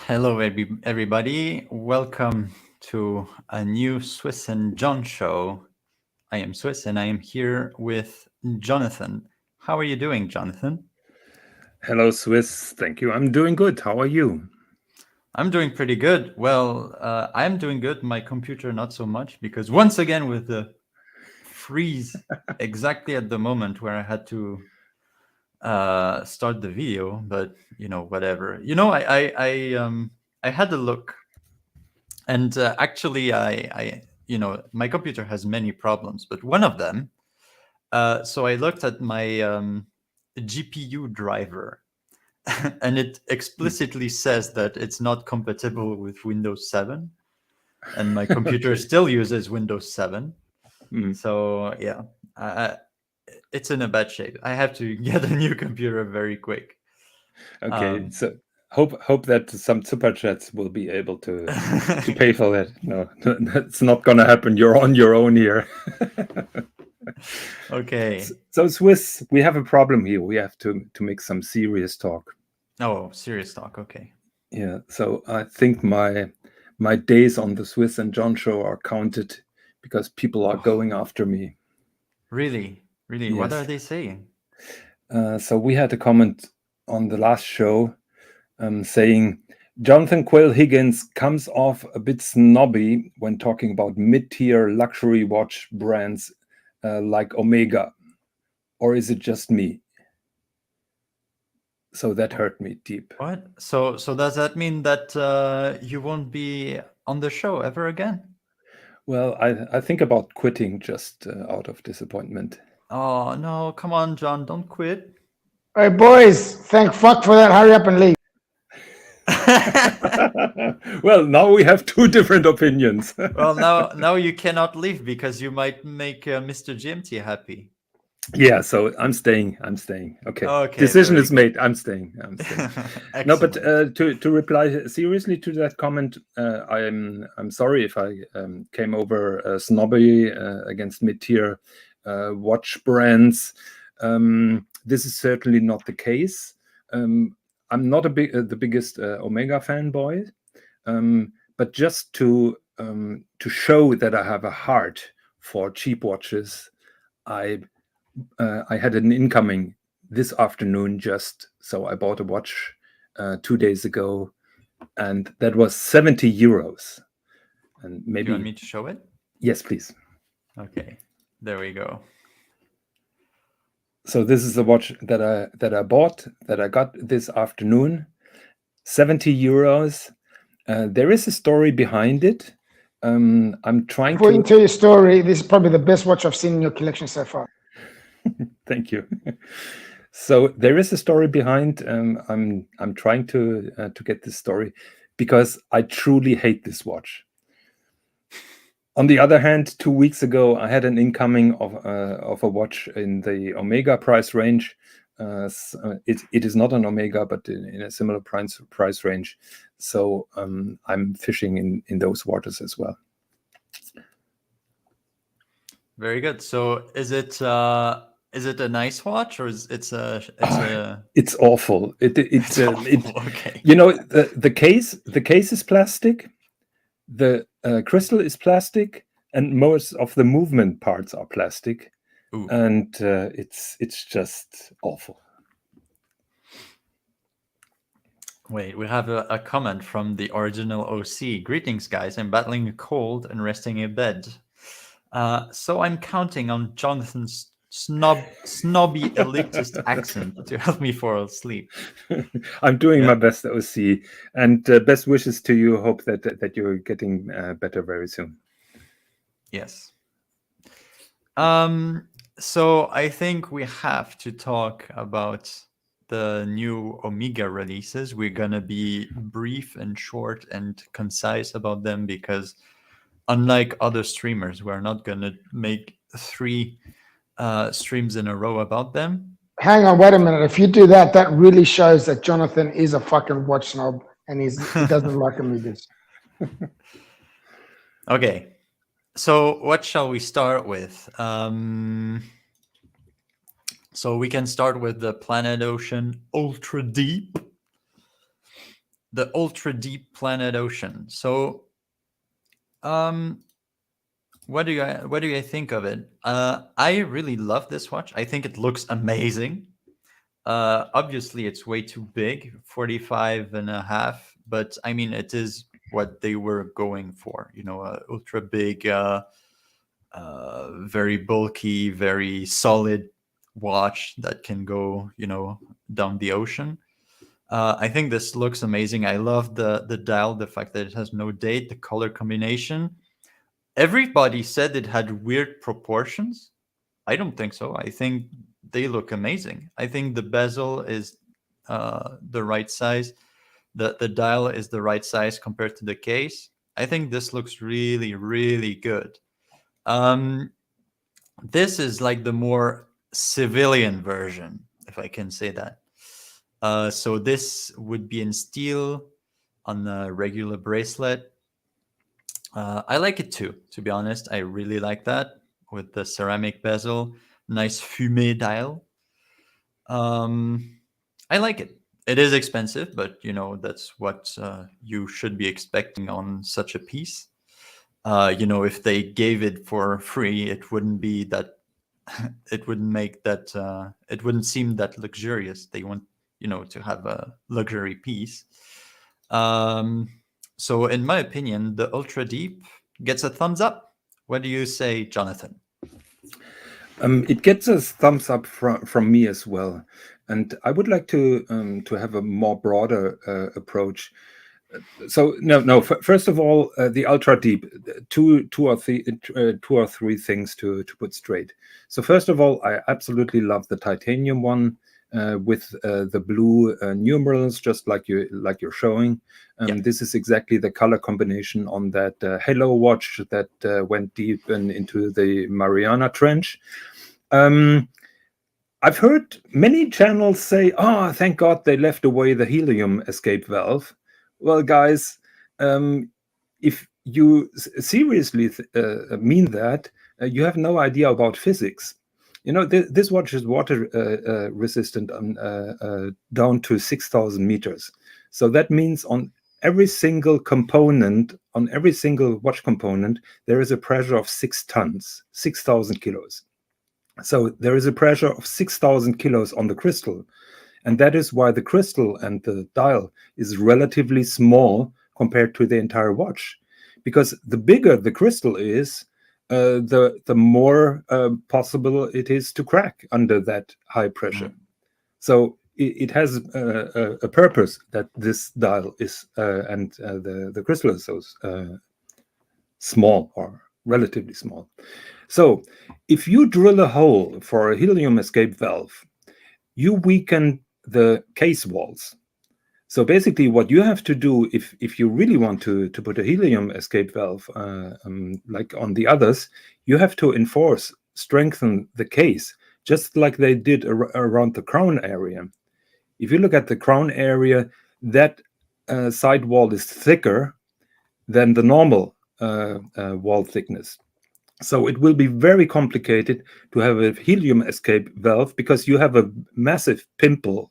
Hello, everybody. Welcome to a new Swis and John show. I am Swis and I am here with Jonathan. How are you doing, Jonathan? Hello, Swiss. Thank you. I'm doing good. How are you? I'm doing pretty good. Well, I'm doing good. My computer, not so much, because once again, with the freeze exactly at the moment where I had to start the video, but whatever. I had a look. And actually, my computer has many problems, but one of them. So I looked at my GPU driver, and it explicitly says that it's not compatible with Windows 7, and my computer Okay. still uses Windows 7. Mm. So yeah, uh, it's in a bad shape. I have to get a new computer very quick. Okay. Um, So hope that some super chats will be able to pay for that. No, that's not gonna happen. You're on your own here. okay. So Swiss, we have a problem here. We have to make some serious talk. Oh, serious talk. Okay. Yeah. So I think my days on the Swiss and John show are counted because people are Oh, going after me. really? Really? What are Yes. they saying? So we had a comment on the last show saying Jonathan Quill Higgins comes off a bit snobby when talking about mid-tier luxury watch brands like Omega, or is it just me? So that Oh, hurt me deep. what? So does that mean that you won't be on the show ever again? Well, I think about quitting just out of disappointment. Oh no, come on, John, don't quit. Hey boys, thank fuck for that. Hurry up and leave. Well, now we have two different opinions. Well, now you cannot leave because you might make Mr. GMT happy. Yeah, so I'm staying. I'm staying. Okay, Okay, decision very is good. made. I'm staying. I'm staying. No, but Excellent. to reply seriously to that comment, I'm sorry if I came over snobby against mid-tier watch brands. This is certainly not the case. I'm not the biggest Omega fanboy, but just to show that I have a heart for cheap watches, I had an incoming this afternoon just so I bought a watch 2 days ago, and that was 70 euros. And Do you want maybe, me to show it? yes, please. Okay, there we go. So this is the watch that I bought, that I got this afternoon. 70 euros. There is a story behind it. I'm trying Before you to tell your story, this is probably the best watch I've seen in your collection so far. thank you. So there is a story behind. I'm trying to get this story because I truly hate this watch. On the other hand, 2 weeks ago, I had an incoming of a watch in the Omega price range. It is not an Omega, but in a similar price range. So I'm fishing in those waters as well. Very good. So is it a nice watch or is it's a It's awful. it's awful. Okay. The case is plastic. The crystal is plastic, and most of the movement parts are plastic, Ooh. and it's just awful. Wait, we have a comment from the original OC. Greetings, guys. I'm battling a cold and resting in bed. So I'm counting on Jonathan's snobby elitist accent to help me fall asleep. I'm doing Yeah. my best, OC, and best wishes to you. Hope that you're getting better very soon. Yes. So I think we have to talk about the new Omega releases. We're gonna be brief and short and concise about them because unlike other streamers, we're not gonna make three streams in a row about them. Hang on, wait a minute. If you do that, that really shows that Jonathan is a fucking watch snob and he doesn't like Amigas. Okay, so what shall we start with? So we can start with the Planet Ocean Ultra Deep. the ultra deep planet ocean. So, what do you think of it? I really love this watch. I think it looks amazing. Obviously, it's way too big, 45.5, but I mean, it is what they were going for. Ultra big, very bulky, very solid watch that can go, down the ocean. I think this looks amazing. I love the dial, the fact that it has no date, the color combination. Everybody said it had weird proportions. I don't think so. I think they look amazing. I think the bezel is the right size. The dial is the right size compared to the case. I think this looks really, really good. This is like the more civilian version, if I can say that. So this would be in steel on a regular bracelet. I like it too, to be honest. I really like that with the ceramic bezel, nice fumé dial. I like it. It is expensive, but that's what you should be expecting on such a piece. If they gave it for free, it wouldn't be that. It wouldn't make that. It wouldn't seem that luxurious. They want to have a luxury piece. So in my opinion, the Ultra Deep gets a thumbs up. What do you say, Jonathan? It gets a thumbs up from me as well, and I would like to have a more broader approach. So no. First of all, the Ultra Deep. Two or three things to put straight. So first of all, I absolutely love the titanium one. With the blue numerals, just like you're showing. This is exactly the color combination on that Halo watch that went deep into the Mariana Trench. I've heard many channels say, "Oh, thank God they left away the helium escape valve." Well, guys, if you seriously mean that, you have no idea about physics. This watch is water resistant down to 6,000 meters. So that means on every single component, on every single watch component, there is a pressure of 6 tons, 6,000 kilos. So there is a pressure of 6,000 kilos on the crystal. And that is why the crystal and the dial is relatively small compared to the entire watch. Because the bigger the crystal is, the more possible it is to crack under that high pressure. So it has a purpose that this dial is and the crystal is so small or relatively small. So if you drill a hole for a helium escape valve, you weaken the case walls. So basically what you have to do if you really want to put a helium escape valve like on the others, you have to strengthen the case, just like they did around the crown area. If you look at the crown area, that side wall is thicker than the normal wall thickness. So it will be very complicated to have a helium escape valve because you have a massive pimple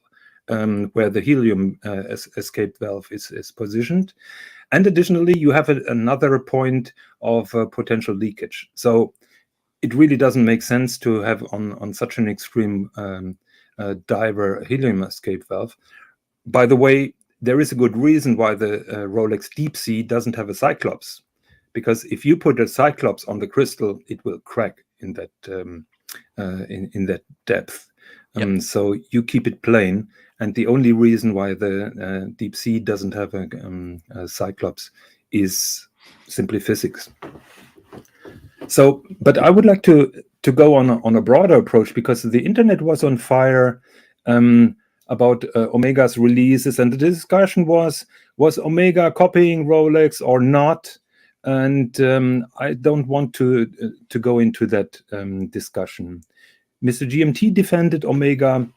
where the helium escape valve is positioned. And additionally, you have another point of potential leakage. So it really doesn't make sense to have on such an extreme diver helium escape valve. By the way, there is a good reason why the Rolex Deep Sea doesn't have a Cyclops. Because if you put a Cyclops on the crystal, it will crack in that in that depth. So you keep it plain. And the only reason why the Deep Sea doesn't have a Cyclops is simply physics. So, but I would like to go on a broader approach because the internet was on fire about Omega's releases, and the discussion was Omega copying Rolex or not? And I don't want to go into that discussion. Mr. GMT defended Omega,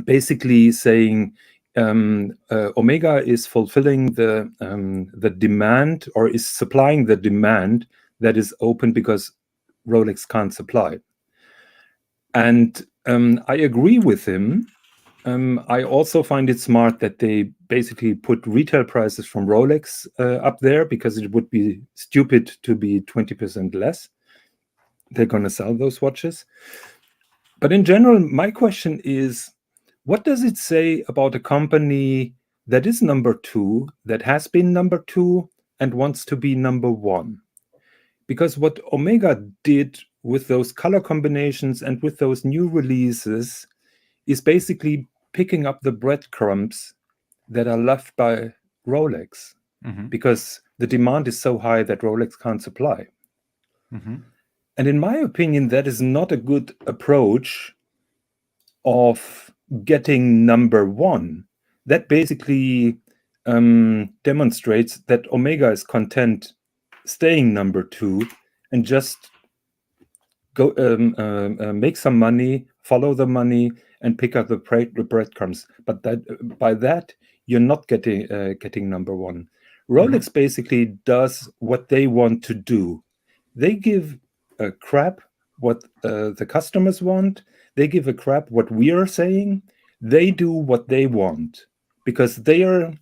basically saying Omega is fulfilling the demand, or is supplying the demand that is open because Rolex can't supply. And I agree with him I also find it smart that they basically put retail prices from Rolex up there, because it would be stupid to be 20% less. They're going to sell those watches. But in general, my question is, what does it say about a company that is number 2, that has been number 2, and wants to be number 1? Because what Omega did with those color combinations and with those new releases is basically picking up the breadcrumbs that are left by Rolex, because the demand is so high that Rolex can't supply. And in my opinion, that is not a good approach of getting number 1. That basically demonstrates that Omega is content staying number 2 and just go make some money, follow the money, and pick up the breadcrumbs. But by that, you're not getting number 1. Rolex basically does what they want to do. They give a crap what the customers want. They give a crap what we are saying. They do what they want, because they are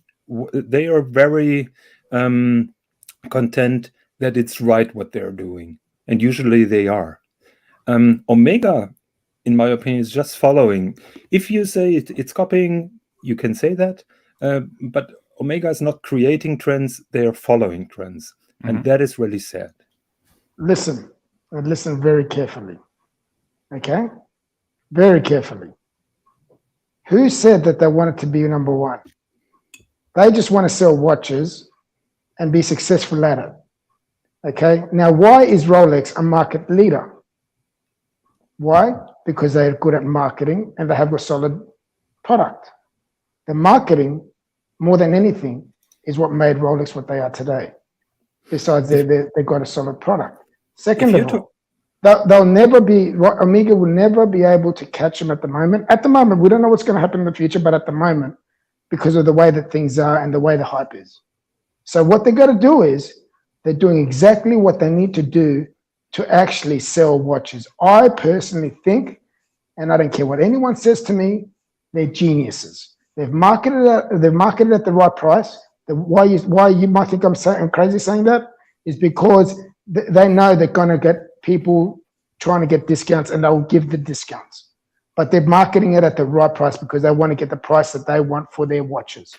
very content that it's right what they're doing, and usually they are. Omega, in my opinion, is just following. If you say it's copying, you can say that, but Omega is not creating trends, they are following trends, and that is really sad. Listen, and listen very carefully, okay? Very carefully. Who said that they wanted to be number 1? They just want to sell watches and be successful at it, okay? Now, why is Rolex a market leader? Why? Because they're good at marketing and they have a solid product. The marketing, more than anything, is what made Rolex what they are today. Besides, they've got a solid product. Second of all, they'll never be, Omega will never be able to catch them at the moment. At the moment, we don't know what's going to happen in the future, but at the moment, because of the way that things are and the way the hype is. So what they've got to do is, they're doing exactly what they need to do to actually sell watches. I personally think, and I don't care what anyone says to me, they're geniuses. They've marketed at the right price. Why you might think I'm crazy saying that is because they know they're going to get people trying to get discounts, and they'll give the discounts. But they're marketing it at the right price because they want to get the price that they want for their watches.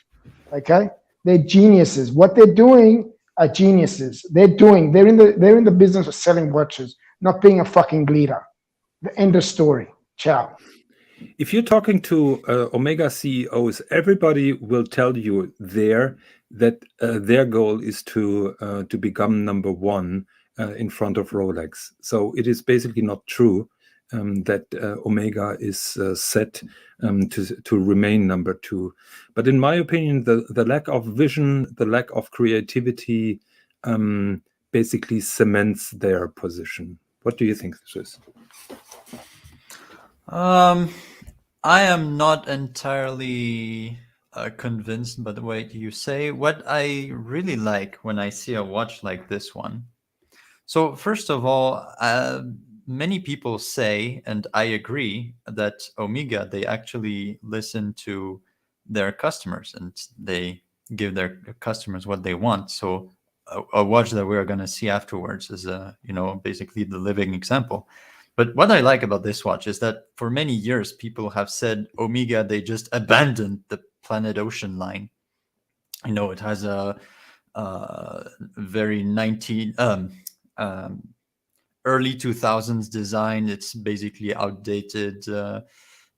Okay? They're geniuses. What they're doing are geniuses. They're in the business of selling watches, not being a fucking leader. The end of story. Ciao. If you're talking to Omega CEOs, everybody will tell you there that their goal is to become number 1 in front of Rolex. So it is basically not true that Omega is set to remain number 2. But in my opinion, the lack of vision, the lack of creativity basically cements their position. What do you think, Swis? I am not entirely convinced by the way you say. What I really like when I see a watch like this one. So first of all, many people say, and I agree, that Omega, they actually listen to their customers and they give their customers what they want. So a watch that we're going to see afterwards is, basically the living example. But what I like about this watch is that for many years, people have said Omega, they just abandoned the Planet Ocean line. It has a very early 2000s design. It's basically outdated.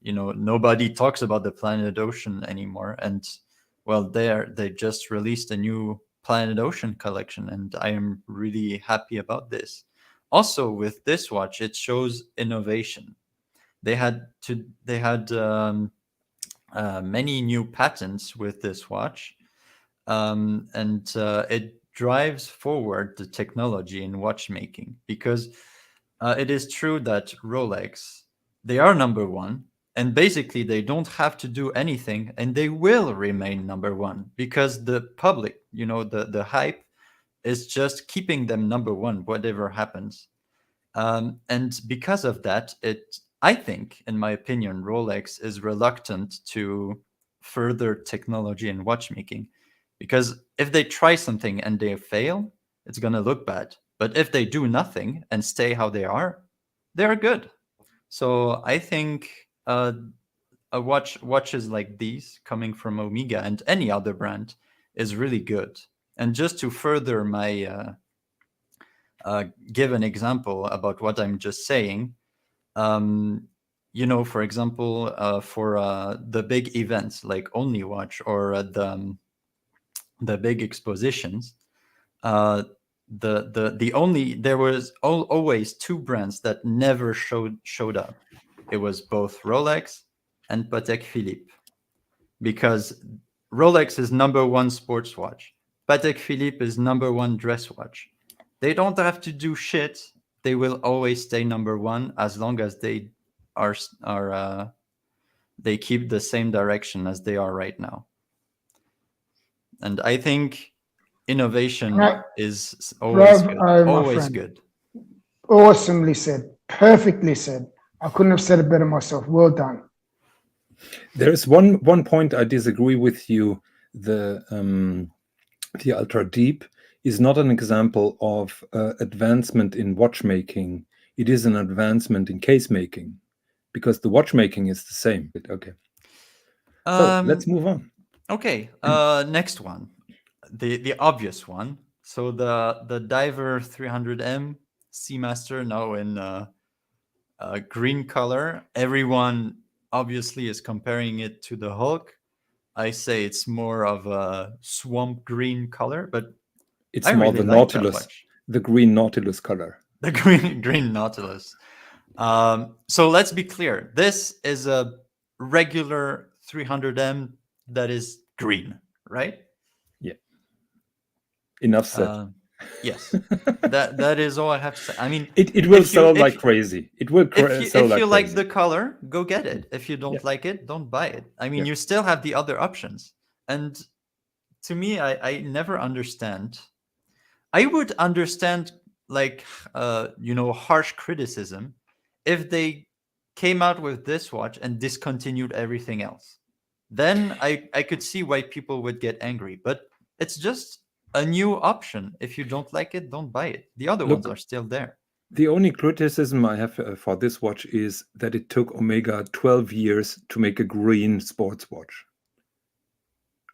Nobody talks about the Planet Ocean anymore. And well, they just released a new Planet Ocean collection, and I am really happy about this. Also, with this watch, it shows innovation. They had many new patents with this watch, and it drives forward the technology in watchmaking, because it is true that Rolex, they are number 1, and basically they don't have to do anything, and they will remain number 1 because the public, the hype is just keeping them number 1, whatever happens. And because of that, it I think, in my opinion, Rolex is reluctant to further technology in watchmaking, because if they try something and they fail, it's going to look bad. But if they do nothing and stay how they are good. So I think watches like these coming from Omega and any other brand is really good. And just to further my give an example about what I'm just saying, for example, for the big events like Only Watch or the big expositions, there was always two brands that never showed up. It was both Rolex and Patek Philippe, because Rolex is number one sports watch. Patek Philippe is number one dress watch. They don't have to do shit. They will always stay number one as long as they are they keep the same direction as they are right now. And I think innovation Right. is always good. my Always friend. good. Awesomely said. Perfectly said. I couldn't have said it better myself. Well done. There's one point I disagree with you. The Ultra Deep is not an example of advancement in watchmaking. It is an advancement in case making, because the watchmaking is the same. Okay. So let's move on. Okay. Next one, the obvious one. So the Diver 300M Seamaster, now in green color. Everyone obviously is comparing it to the Hulk. I say it's more of a swamp green color, but It's I more really the like that Nautilus, watch. the green Nautilus color. The green Nautilus. So let's be clear. This is a regular 300M that is green, right? Yeah. Enough said. Yes. that is all I have to say. I mean, it will sell like crazy. It will sell like crazy. If you like the color, go get it. If you don't like it, don't buy it. I mean, you still have the other options. And to me, I never understand. I would understand, like, harsh criticism if they came out with this watch and discontinued everything else. Then I could see why people would get angry. But it's just a new option. If you don't like it, don't buy it. The other ones are still there. The only criticism I have for this watch is that it took Omega 12 years to make a green sports watch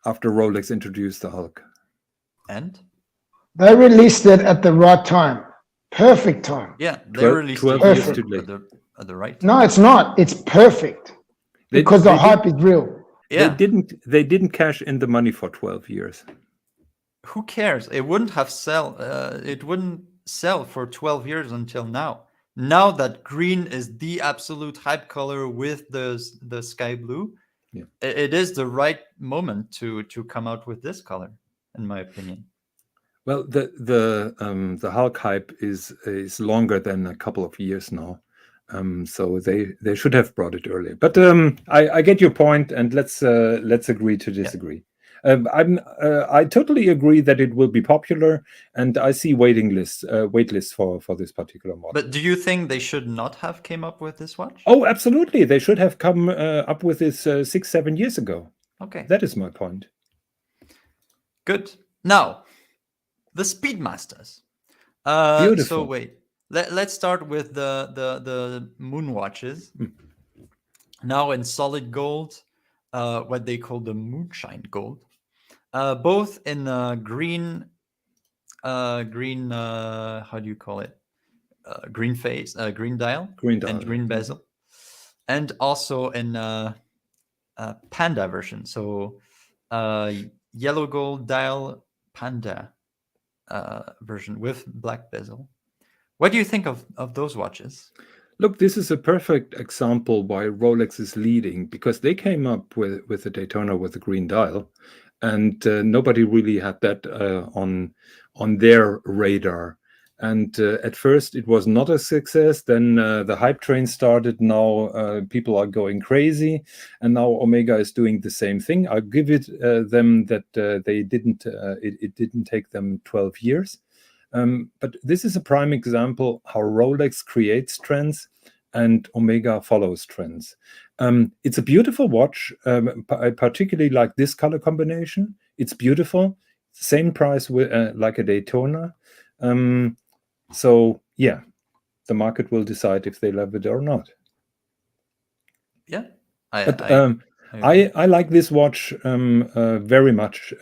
after Rolex introduced the Hulk. And? They released it at the right time. Perfect time. Yeah, they released 12 it years too late. at the right time. No, it's not. It's perfect. Because the hype is real. Yeah. They didn't cash in the money for 12 years. Who cares? It wouldn't sell for 12 years until now. Now that green is the absolute hype color with the sky blue, it is the right moment to come out with this color, in my opinion. Well, the Hulk hype is longer than a couple of years now, so they should have brought it earlier. But I get your point, and let's agree to disagree. I totally agree that it will be popular, and I see wait lists for this particular model. But do you think they should not have came up with this watch? Oh, absolutely! They should have come up with this 6-7 years ago. Okay, that is my point. Good. Now, the Speedmasters. Beautiful. So wait, let's start with the moon watches. Now in solid gold, what they call the moonshine gold. Both in green, how do you call it? Green face, green dial, and green bezel, and also in panda version. So yellow gold dial panda version with black bezel. What do you think of those watches? Look, this is a perfect example why Rolex is leading, because they came up with the Daytona with the green dial, and nobody really had that on their radar. And at first it was not a success. Then the hype train started. Now people are going crazy, and now Omega is doing the same thing. I'll give it them that they didn't. It didn't take them 12 years. But this is a prime example how Rolex creates trends and Omega follows trends. It's a beautiful watch. I particularly like this color combination. It's beautiful. Same price like a Daytona. So yeah, the market will decide if they love it or not. Yeah, I like this watch very much.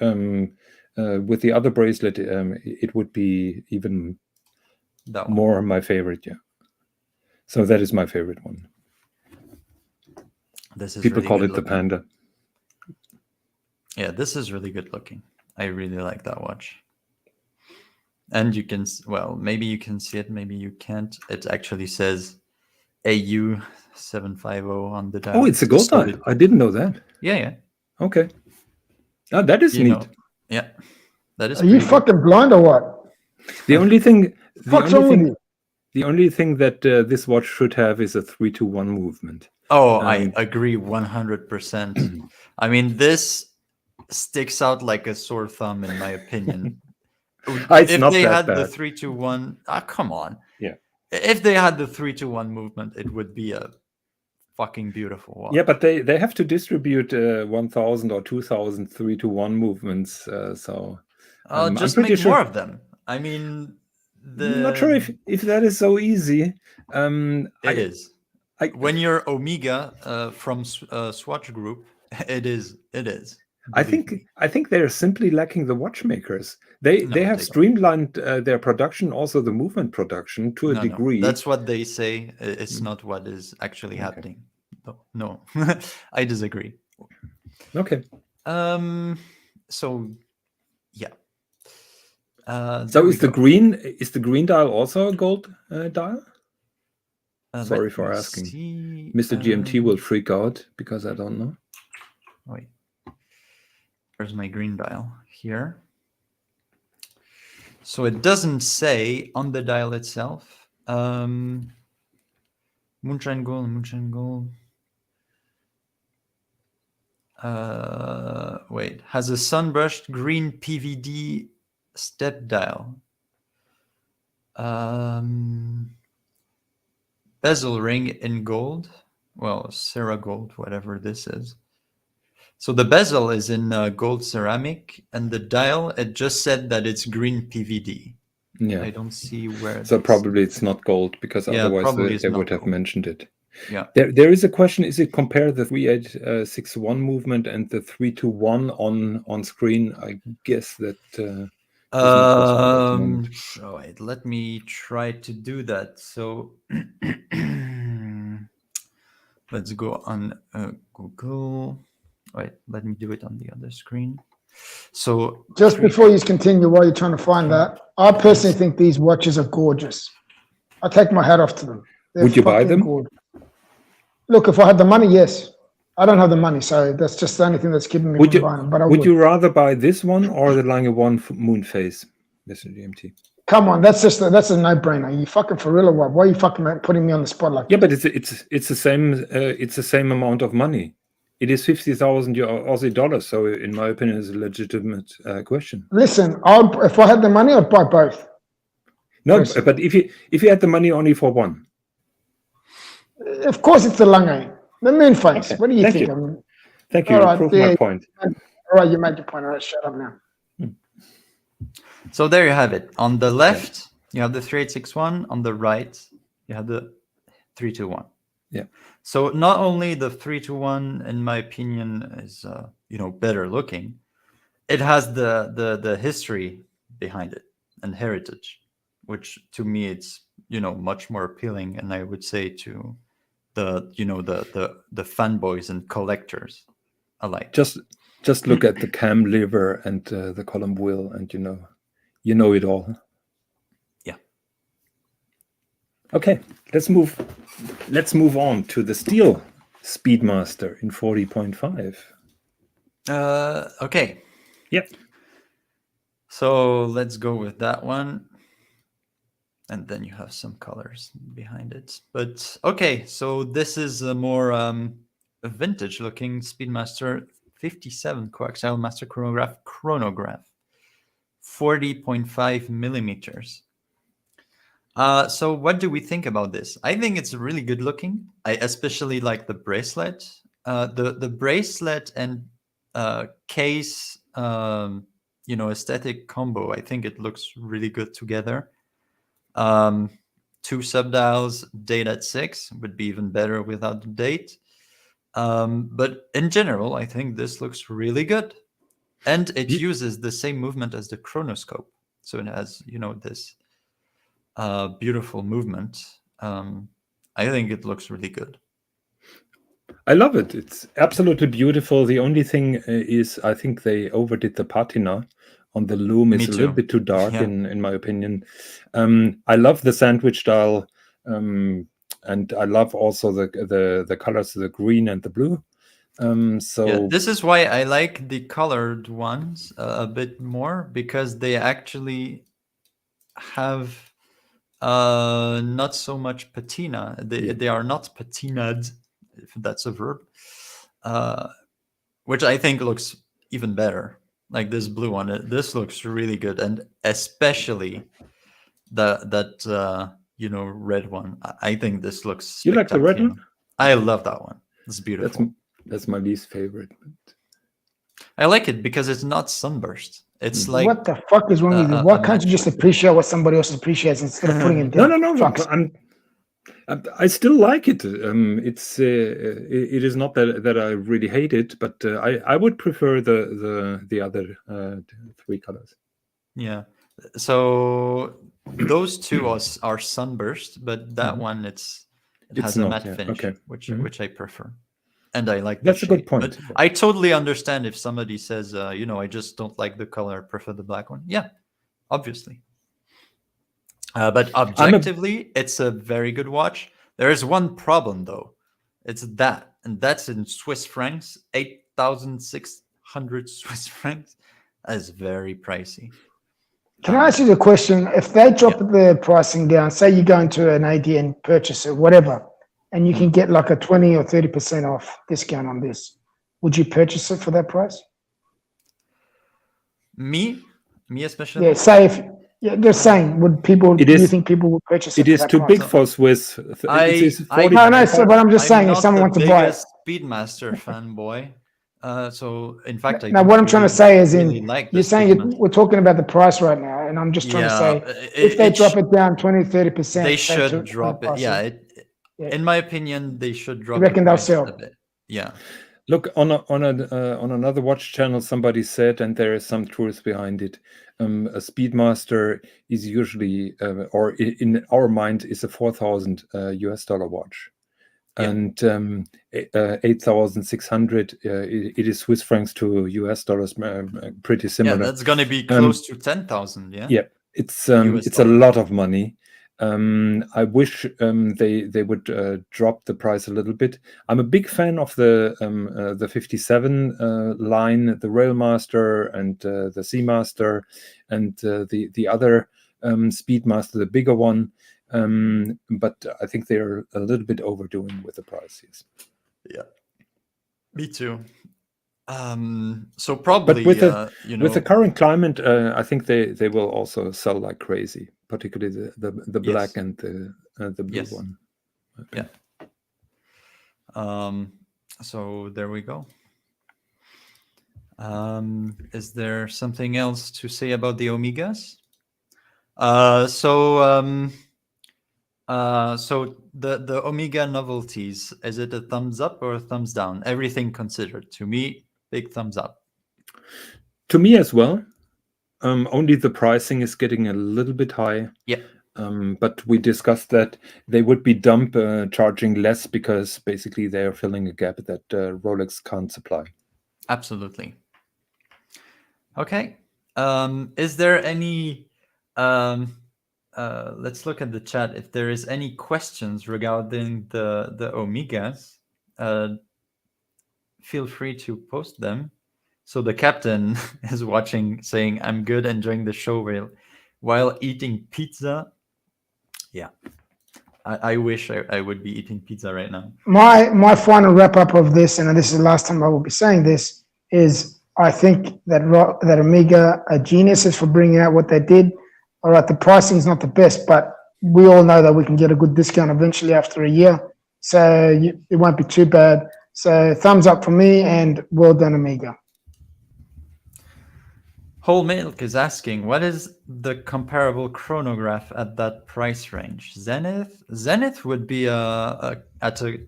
With the other bracelet, it would be even more my favorite. Yeah. So that is my favorite one. This is People really call good it looking. the Panda. Yeah, this is really good looking. I really like that watch. And you can, well, maybe you can see it, maybe you can't. It actually says AU 750 on the dial. Oh, it's a gold dial. I didn't know that. Yeah. Okay. Oh, that is neat. Yeah, that is. Are you fucking blind or what? The only thing, the only thing that this watch should have is a 3-2-1 movement. Oh, I agree 100%. I mean, this sticks out like a sore thumb, in my opinion. If they had the 3-2-1, come on. Yeah. If they had the 3-2-1 movement, it would be a fucking beautiful watch. Yeah, but they have to distribute 1,000 or 2,000 3-2-1 movements. So just make more of them. I mean, I'm not sure if that is so easy. It is. When you're Omega from Swatch Group, it is. I think they're simply lacking the watchmakers. They have streamlined their production, also the movement production to a degree. No. That's what they say. It's not what is actually happening. No. I disagree. Okay. So yeah. So is the green dial also a gold dial? Sorry for asking. Mr. GMT will freak out because I don't know. Wait. Where's my green dial? Here. So it doesn't say on the dial itself. Moonshine gold. Wait, has a sunbrushed green PVD step dial. Bezel ring in gold. Well, Sarah gold, whatever this is. So the bezel is in gold ceramic, and the dial, it just said that it's green PVD. Yeah. I don't see where. So probably it's not gold, because otherwise they would have mentioned it. Yeah. There is a question: is it compare the 3861 movement and the 321 on screen? I guess that. Wait, let me try to do that. So let's go on Google. Wait, let me do it on the other screen. So just before you continue, while you're trying to find that, I personally think these watches are gorgeous. I take my hat off to them. Would you buy them? Gorgeous. Look, if I had the money, yes. I don't have the money, so that's just the only thing that's keeping me from buying them. But would you rather buy this one or the Lange 1 moon phase, Mr. GMT? Come on, that's a no-brainer. You fucking for real or what? Why are you fucking putting me on the spot like that? Yeah, but it's the same amount of money. It is 50,000 Aussie dollars, so in my opinion, it's a legitimate question. Listen, if I had the money, I'd buy both. No, personally. But if you had the money only for one, of course it's the Lange, the moon phase. Okay. What do you think? Thank you. You proved my point. All right, you made your point. All right, shut up now. So there you have it. On the left, you have the 3861. On the right, you have the 321. Yeah. So not only the 321, in my opinion, is better looking, it has the history behind it and heritage, which to me it's much more appealing, and I would say to the fanboys and collectors alike. Just look at the cam lever and the column wheel, and you know it all. Yeah. Okay, let's move on to the steel Speedmaster in 40.5. Okay. Yep. So let's go with that one. And then you have some colors behind it. But okay, so this is a more vintage looking Speedmaster 57 coaxial master chronograph, 40.5 millimeters. So what do we think about this? I think it's really good looking. I especially like the bracelet. The bracelet and case, aesthetic combo. I think it looks really good together. 2 subdials, date at 6 would be even better without the date. But in general, I think this looks really good, and it uses the same movement as the chronoscope, so it has this beautiful movement. I think it looks really good. I love it. It's absolutely beautiful. The only thing is, I think they overdid the patina on the loom. It's a little bit too dark, in my opinion. I love the sandwich dial, and I love also the colors, the green and the blue. This is why I like the colored ones a bit more, because they actually have not so much patina. They are not patinaed, if that's a verb, which I think looks even better. Like this blue one, this looks really good, and especially that red one. I think this looks. You like the red one? I love that one. It's beautiful. That's my least favorite. I like it because it's not sunburst. It's like, what the fuck is wrong with you? Why can't you just appreciate what somebody else appreciates instead of putting it down? No. I still like it. It is not that I really hate it, but I would prefer the other 3 colors. Yeah. So those 2 are sunburst, but that one it has a matte finish, which I prefer. And I like that's a good point. But I totally understand if somebody says, I just don't like the color, I prefer the black one. Yeah, obviously. But objectively, it's a very good watch. There is one problem, though. It's that, and that's in Swiss francs, 8,600 Swiss francs. That is very pricey. Can I ask you the question? If they drop the pricing down, say you go into an ADN purchase or whatever, and you can get like a 20 or 30% off discount on this, would you purchase it for that price? Me especially? Yeah, say if just saying, do you think people would purchase it? It is too big for Swiss. No, but I'm just saying, if someone wants to buy it. Speedmaster fanboy. So in fact, now what I'm trying to say is, you're saying we're talking about the price right now, and I'm just trying to say, if they drop it down 20-30%, they should drop it. Yeah, in my opinion, they should drop. You reckon they'll sell? A bit. Yeah. Look, on another watch channel, somebody said, and there is some truth behind it. A Speedmaster is usually, or in our mind, is a $4,000 watch. And 8,600 it is Swiss francs to US dollars, pretty similar. Yeah, that's going to be close to 10,000. Yeah, it's a lot of money. I wish they would drop the price a little bit. I'm a big fan of the 57 line, the Railmaster and the Seamaster, and the other Speedmaster, the bigger one. But I think they're a little bit overdoing with the prices. Yeah, me too. So probably, but with the current climate, I think they will also sell like crazy, particularly the black and the blue one. Yeah. So there we go. Is there something else to say about the Omegas? So the Omega novelties, is it a thumbs up or a thumbs down? Everything considered, to me, big thumbs up. To me as well. Only the pricing is getting a little bit high. Yeah. But we discussed that they would be charging less because basically they are filling a gap that Rolex can't supply. Absolutely. Okay. Is there any? Let's look at the chat. If there is any questions regarding the Omegas, feel free to post them. So the captain is watching, saying, "I'm good, enjoying the show while eating pizza." Yeah, I wish I would be eating pizza right now. My final wrap up of this, and this is the last time I will be saying this, is I think that Omega are geniuses for bringing out what they did. All right, the pricing is not the best, but we all know that we can get a good discount eventually after a year. So it won't be too bad. So thumbs up for me, and well done, Omega. Whole Milk is asking, what is the comparable chronograph at that price range? Zenith would be at a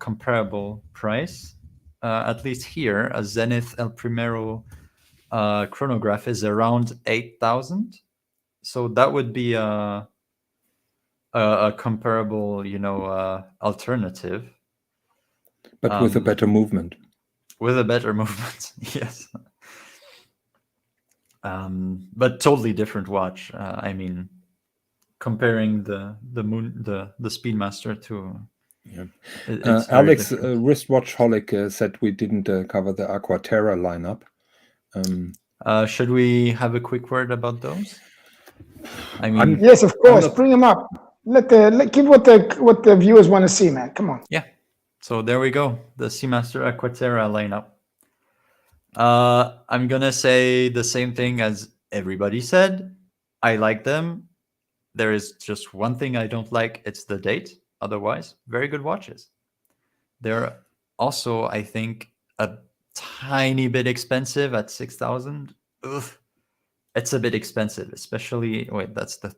comparable price. At least here, a Zenith El Primero chronograph is around 8,000. So that would be a comparable, alternative. But with a better movement. With a better movement, yes. But totally different watch. I mean, comparing the Speedmaster to Alex Wristwatchholic said we didn't cover the Aquaterra lineup. Should we have a quick word about those? I mean, yes, of course. Bring them up. Give what the viewers want to see, man. Come on. Yeah. So there we go. The Seamaster Aquaterra lineup. I'm gonna say the same thing as everybody said. I like them. There is just one thing I don't like. It's the date. Otherwise, very good watches. They're also, I think, a tiny bit expensive at 6,000. It's a bit expensive, especially. Wait, that's the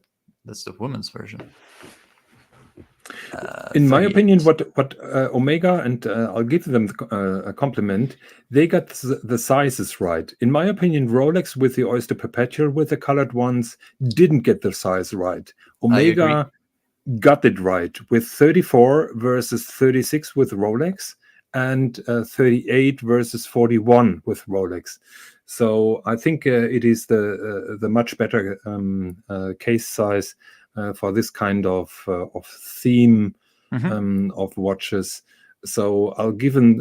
women's version. In my opinion, what Omega, and I'll give them a compliment, they got the sizes right. In my opinion, Rolex with the Oyster Perpetual with the colored ones didn't get the size right. Omega got it right with 34 versus 36 with Rolex, and 38 versus 41 with Rolex. So I think it is the much better case size for this kind of theme of watches. So I'll give them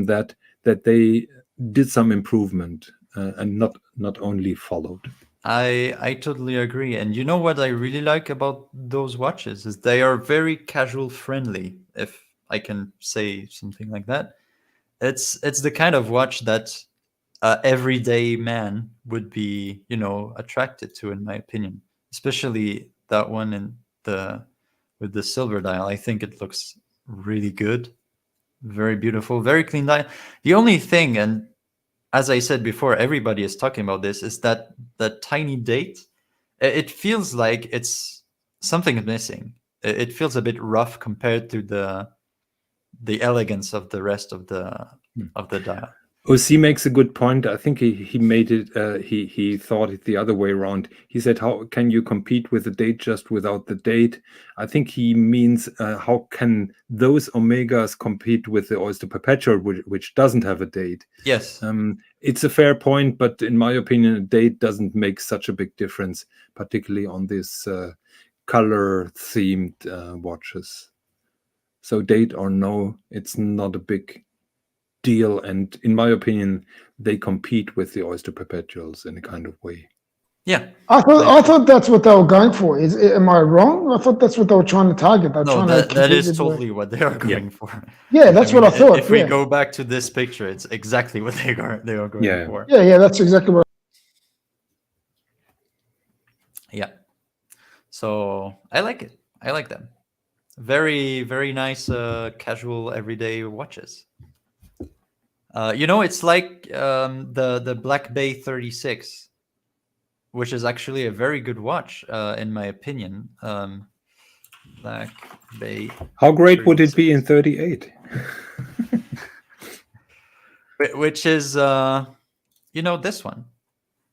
that they did some improvement and not only followed. I totally agree. And you know what I really like about those watches is they are very casual friendly, if I can say something like that. It's the kind of watch that everyday man would be, attracted to, in my opinion. Especially that one with the silver dial. I think it looks really good, very beautiful, very clean dial. The only thing, and as I said before, everybody is talking about this, is that tiny date. It feels like it's something missing. It feels a bit rough compared to the elegance of the rest of the dial. OC makes a good point. I think he made it. He thought it the other way around. He said, "How can you compete with the date just without the date?" I think he means, how can those Omegas compete with the Oyster Perpetual, which doesn't have a date? Yes, it's a fair point, but in my opinion, a date doesn't make such a big difference, particularly on this color-themed watches. So date or no, it's not a big deal, and in my opinion, they compete with the Oyster Perpetuals in a kind of way. Yeah, I thought that's what they were going for. Am I wrong? I thought that's what they were trying to target. No, that is totally what they are going for. Yeah, that's what I thought. If we go back to this picture, it's exactly what they are going for. Yeah, that's exactly what. Yeah. So I like it. I like them. Very, very nice, casual, everyday watches. It's like the Black Bay 36, which is actually a very good watch, in my opinion. Black Bay. How great 36. Would it be in 38? Which is, this one.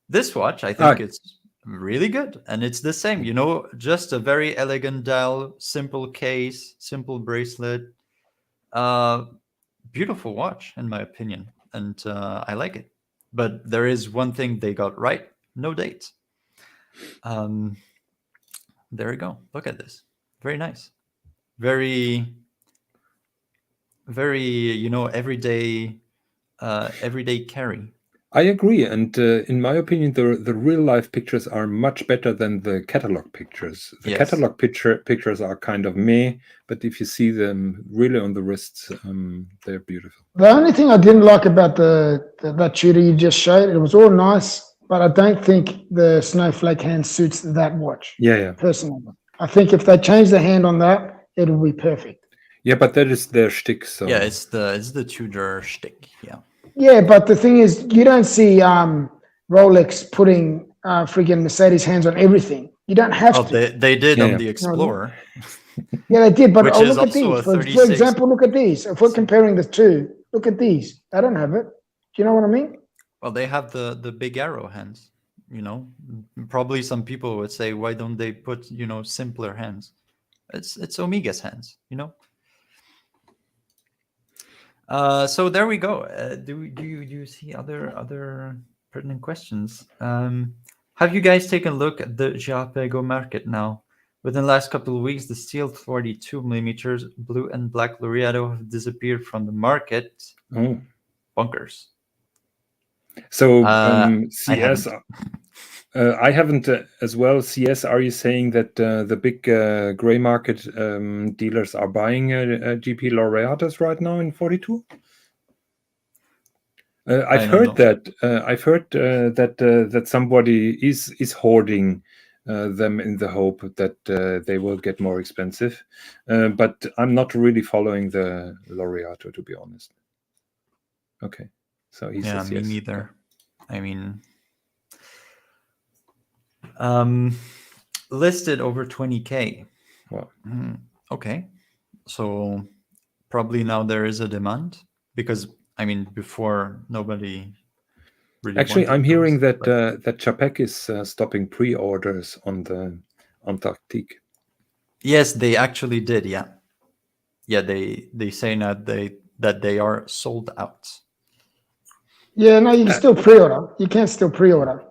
This watch, I think it's really good. And it's the same, just a very elegant dial, simple case, simple bracelet. Beautiful watch, in my opinion. And I like it. But there is one thing they got right. No date. There we go. Look at this. Very nice. Very, very, everyday carry. I agree, and in my opinion, the real life pictures are much better than the catalog pictures. The catalog pictures are kind of meh, but if you see them really on the wrists, they're beautiful. The only thing I didn't like about that Tudor you just showed, it was all nice, but I don't think the snowflake hand suits that watch. Yeah. Personally, I think if they change the hand on that, it'll be perfect. Yeah, but that is their shtick. So Yeah, it's the Tudor shtick. Yeah. Yeah, but the thing is, you don't see Rolex putting freaking Mercedes hands on everything. You don't have Oh, to. they did Yeah, on yeah. the Explorer. Yeah, they did, but Which oh, is look at also these. a For 36. example, look at these. If we're comparing the two, look at these. I don't have it. Do you know what I mean? Well, they have the big arrow hands. Probably some people would say, why don't they put simpler hands? It's Omega's hands. So there we go. Do you see other pertinent questions? Have you guys taken a look at the Giapego market now? Within the last couple of weeks, the steel 42 millimeters blue and black Laureato have disappeared from the market. Oh. Bunkers. So I CS, haven't. I haven't as well. CS, are you saying that the big gray market dealers are buying GP Laureatos right now in 42? I've heard that. I've heard that somebody is hoarding them in the hope that they will get more expensive. But I'm not really following the Laureato, to be honest. Okay, so he says me yes. neither. Okay. I mean, listed over 20K. Well, okay, so probably now there is a demand because before nobody really. Actually, I'm wanted hearing those, that that Chapek is stopping pre-orders on the Antarctique. Yes, they actually did. Yeah, they say now that they are sold out. Yeah, no, you can still pre-order. You can still pre-order.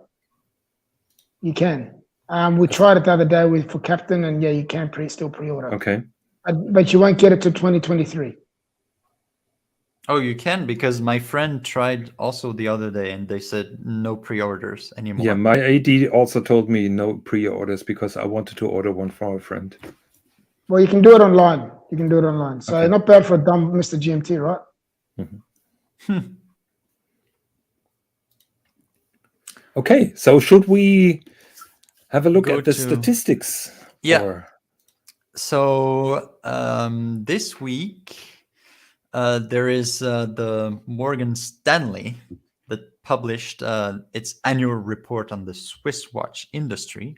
You can. We tried it the other day for Captain, and yeah, you can still pre-order. Okay. But you won't get it to 2023. Oh, you can, because my friend tried also the other day, and they said no pre-orders anymore. Yeah, my AD also told me no pre-orders because I wanted to order one for a friend. Well, you can do it online. You can do it online. So Okay. not bad for a dumb Mr. GMT, right? Mm-hmm. Okay, so should we have a look at the statistics? Yeah. Or... So this week there is the Morgan Stanley that published its annual report on the Swiss watch industry,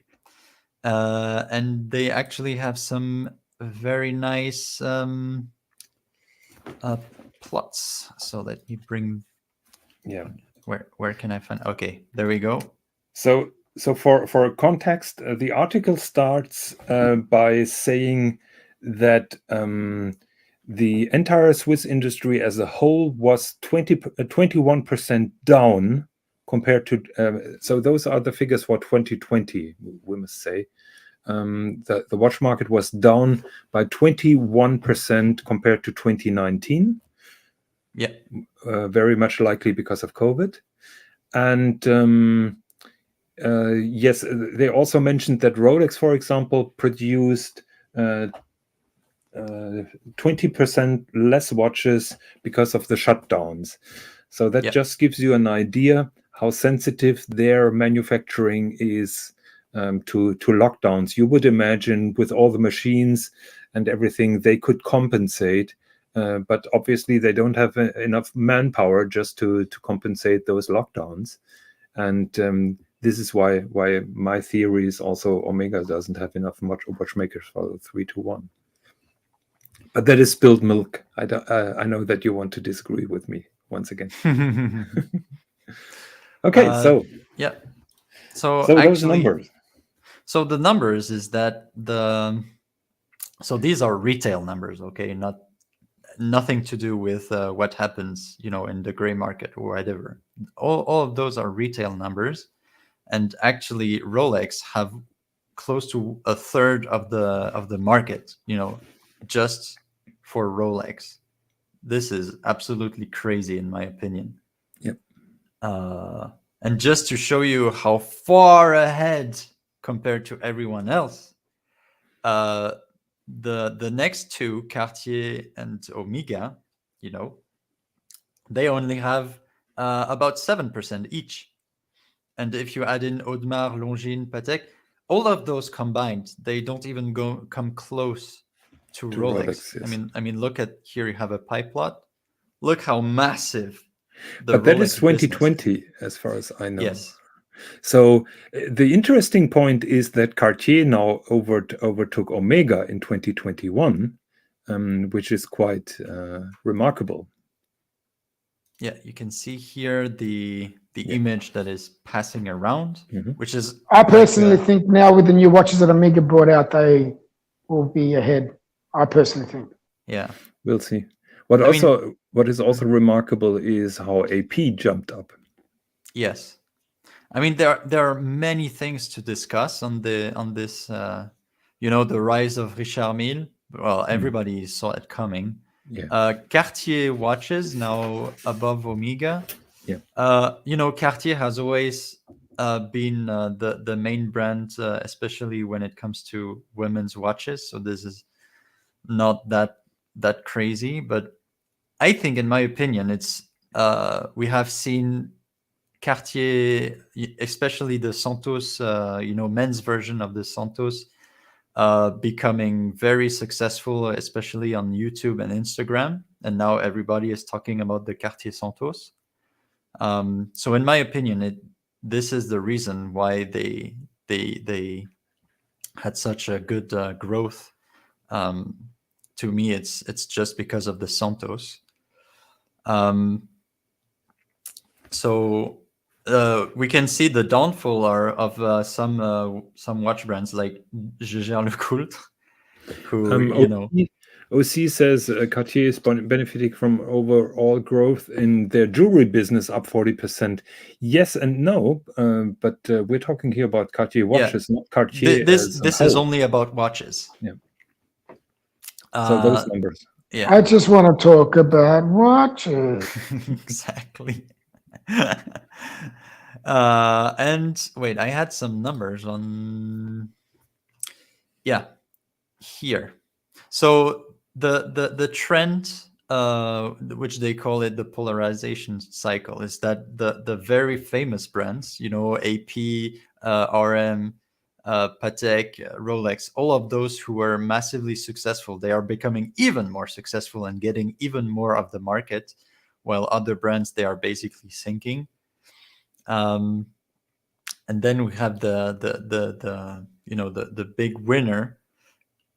and they actually have some very nice plots. So let me bring. Yeah. Where can I find? Okay, there we go. So for context, the article starts by saying that the entire Swiss industry as a whole was 21% down compared to. So those are the figures for 2020. We must say the watch market was down by 21% compared to 2019. Yeah, very much likely because of COVID, and. Yes, they also mentioned that Rolex, for example, produced 20% less watches because of the shutdowns. So that just gives you an idea how sensitive their manufacturing is to lockdowns. You would imagine with all the machines and everything, they could compensate. But obviously, they don't have enough manpower just to compensate those lockdowns. And this is why my theory is also Omega doesn't have enough watchmakers for the 3-1. But that is spilled milk. I know that you want to disagree with me once again. Okay, so yeah, so actually, those numbers. So the numbers is that so these are retail numbers, okay, nothing to do with what happens, in the gray market or whatever. All of those are retail numbers. And actually, Rolex have close to a third of the market, just for Rolex. This is absolutely crazy, in my opinion. Yep. And just to show you how far ahead compared to everyone else, the next two, Cartier and Omega, they only have about 7% each. And if you add in Audemars, Longines, Patek, all of those combined, they don't even come close to Rolex. Rolex, yes. I mean, look at here. You have a pie plot. Look how massive the But that Rolex is business 2020, as far as I know. Yes. So the interesting point is that Cartier now overtook Omega in 2021, which is quite remarkable. Yeah, you can see here the image that is passing around, which is. I personally think now with the new watches that Omega brought out, they will be ahead. I personally think. Yeah, we'll see. What is also remarkable is how AP jumped up. Yes, I mean there are many things to discuss on this. The rise of Richard Mille. Well, everybody saw it coming. Yeah. Cartier watches now above Omega. Yeah. Cartier has always been the main brand, especially when it comes to women's watches. So this is not that crazy, but I think, in my opinion, it's we have seen Cartier, especially the Santos, men's version of the Santos, becoming very successful, especially on YouTube and Instagram. And now everybody is talking about the Cartier Santos. So in my opinion, this is the reason why they had such a good growth. To me, it's just because of the Santos. So we can see the downfall of some watch brands like Jaeger LeCoultre, who OC says Cartier is benefiting from overall growth in their jewelry business, up 40%. Yes and no, but we're talking here about Cartier watches, not Cartier. This is only about watches. Yeah. So those numbers. Yeah. I just want to talk about watches. Exactly. And wait, I had some numbers on. Yeah, here. So the trend, which they call it the polarization cycle, is that the very famous brands, AP, RM, Patek, Rolex, all of those who were massively successful, they are becoming even more successful and getting even more of the market, while other brands, they are basically sinking. And then we have the big winner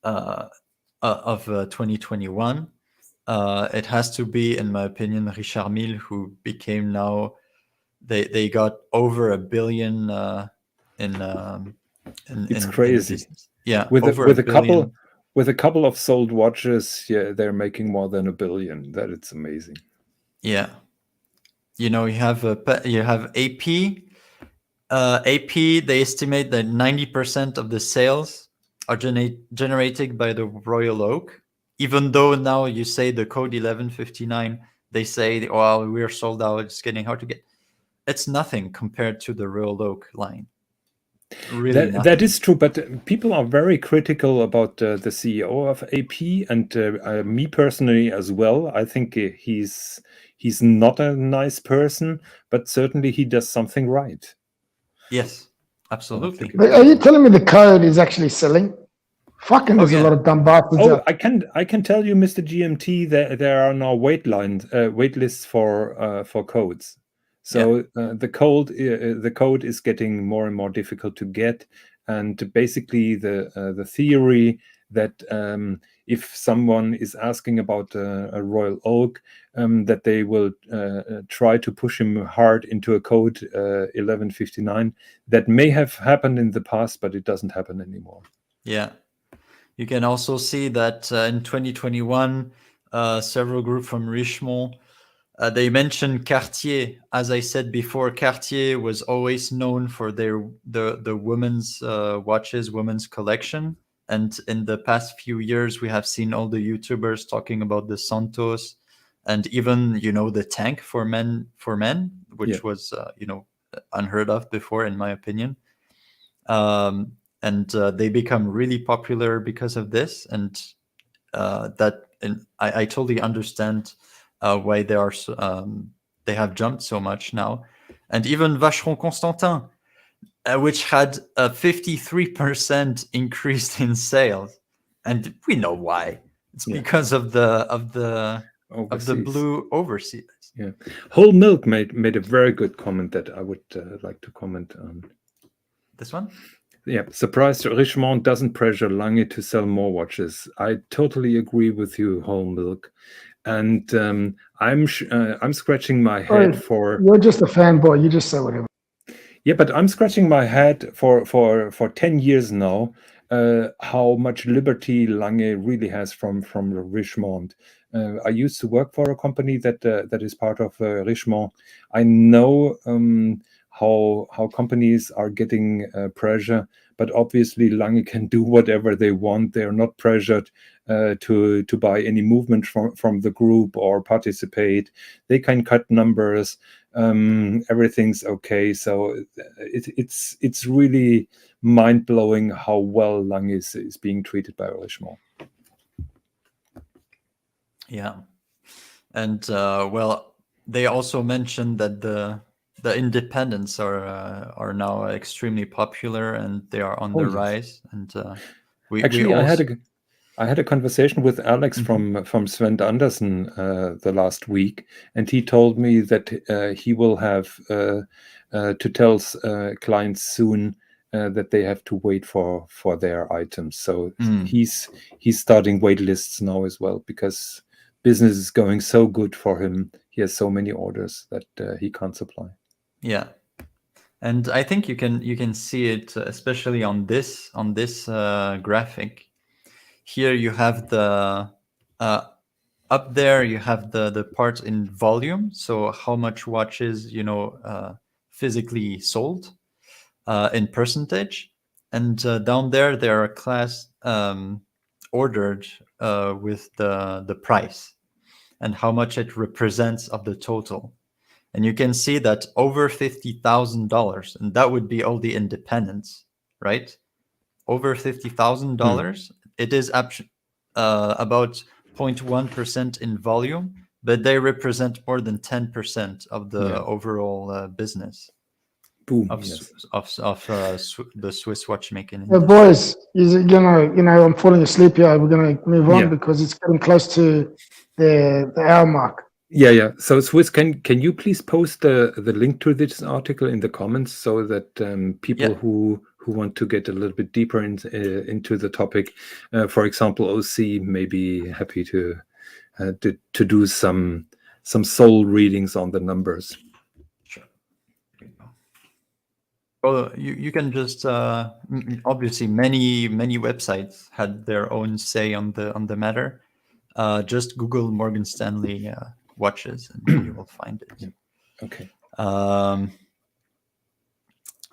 of 2021. It has to be, in my opinion, Richard Mille, who became now, they got over $1 billion it's crazy. Yeah, with a couple of sold watches, they're making more than $1 billion. That it's amazing. Yeah, you have AP. AP, they estimate that 90% of the sales are generated by the Royal Oak. Even though now you say the code 1159, they say, well, we're sold out, it's getting hard to get. It's nothing compared to the Royal Oak line. Really, that is true, but people are very critical about the CEO of AP, and me personally as well. I think he's not a nice person, but certainly he does something right. Yes, absolutely. But are you telling me the code is actually selling? Fucking, there's a lot of dumb bastards. Oh, I can tell you, Mr. GMT, that there are now wait lists for codes. So the code is getting more and more difficult to get, and basically the theory that if someone is asking about a Royal Oak, that they will try to push him hard into a code 1159. That may have happened in the past, but it doesn't happen anymore. Yeah. You can also see that in 2021, several groups from Richemont, they mentioned Cartier. As I said before, Cartier was always known for the women's watches, women's collection. And in the past few years, we have seen all the YouTubers talking about the Santos, and even the tank for men, which was unheard of before, in my opinion. And they become really popular because of this, and I totally understand why they have jumped so much now. And even Vacheron Constantin, which had a 53% increase in sales, and we know why. It's because of the blue overseas. Yeah, Whole Milk made a very good comment that I would like to comment on. This one? Yeah, surprised Richemont doesn't pressure Lange to sell more watches. I totally agree with you, Whole Milk, and I'm scratching my head for. You're just a fanboy. You just say whatever. Yeah, but I'm scratching my head for 10 years now. How much liberty Lange really has from Richemont. I used to work for a company that is part of Richemont. I know how companies are getting pressure, but obviously Lange can do whatever they want. They are not pressured to buy any movement from the group or participate. They can cut numbers. Everything's okay. So it's really mind-blowing how well Lange is being treated by Richemont. Yeah, and well, they also mentioned that the independents are now extremely popular and they are on the rise. And I had a conversation with Alex from Sven Andersen the last week, and he told me that he will have to tell clients soon that they have to wait for their items. So he's starting wait lists now as well, because business is going so good for him. He has so many orders that he can't supply. Yeah, and I think you can see it especially on this graphic. Here you have the up there you have the part in volume, so how much watches physically sold in percentage, and down there are class ordered with the price and how much it represents of the total. And you can see that over $50,000, and that would be all the independents, right? Over $50,000, it is about 0.1% in volume, but they represent more than 10% of the overall business. Boom, of the Swiss watchmaking Hey industry. boys, I'm falling asleep here. We're gonna move on because it's getting close to the hour mark. Yeah. So Swis, can you please post the link to this article in the comments so that people who want to get a little bit deeper into the topic, for example, OC, may be happy to do some soul readings on the numbers. Sure. Well, you can just obviously many websites had their own say on the matter. Just Google Morgan Stanley watches and you will find it. Okay.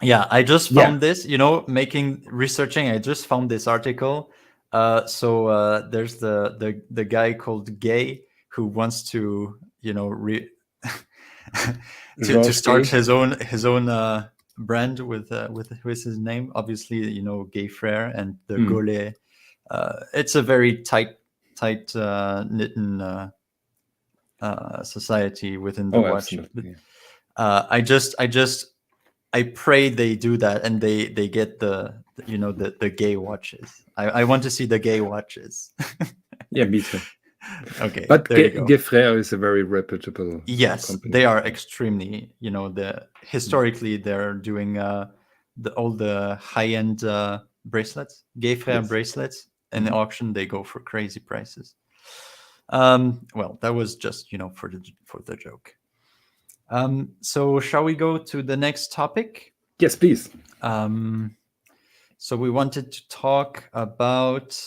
Yeah, I just found this, researching, I just found this article. So there's the guy called Gay who wants to, to start his own brand with his name. Obviously, Gay Frère and the Gaulet. It's a very tight knitten society within the watch. I pray they do that and they get the gay watches. I want to see the gay watches. Yeah, me too. Okay, but Gay Frère is a very reputable. Yes, company. They are extremely. Historically they're doing all the high-end bracelets, Gay Frère bracelets. In the auction, they go for crazy prices. Well, that was just for the joke. So shall we go to the next topic? Yes, please. So we wanted to talk about.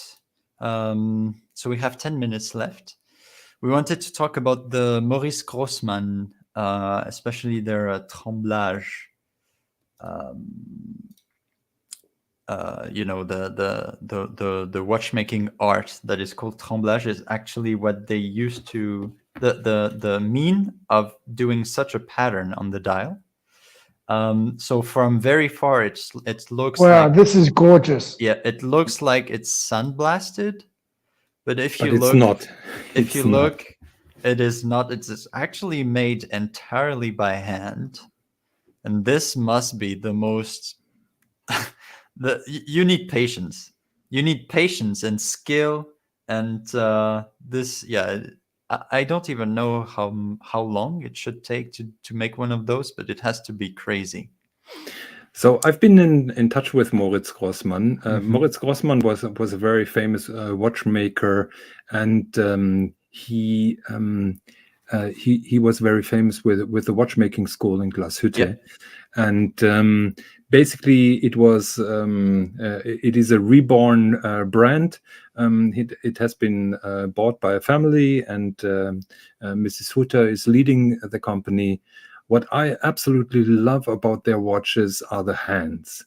So we have 10 minutes left. We wanted to talk about the Moritz Grossmann, especially their tremblage. The watchmaking art that is called tremblage is actually what they used to the mean of doing such a pattern on the dial. So from very far it looks like, this is gorgeous. Yeah, it looks like it's sandblasted, but if you look, it is not. It's actually made entirely by hand, and this must be the most you need patience. You need patience and skill, and this, yeah. I don't even know how long it should take to make one of those, but it has to be crazy. So I've been in touch with Moritz Grossmann. Mhm. Moritz Grossmann was a very famous watchmaker, and he was very famous with the watchmaking school in Glashütte. Yeah. And basically it is a reborn brand. It has been bought by a family, and Mrs. Hutter is leading the company. What I absolutely love about their watches are the hands.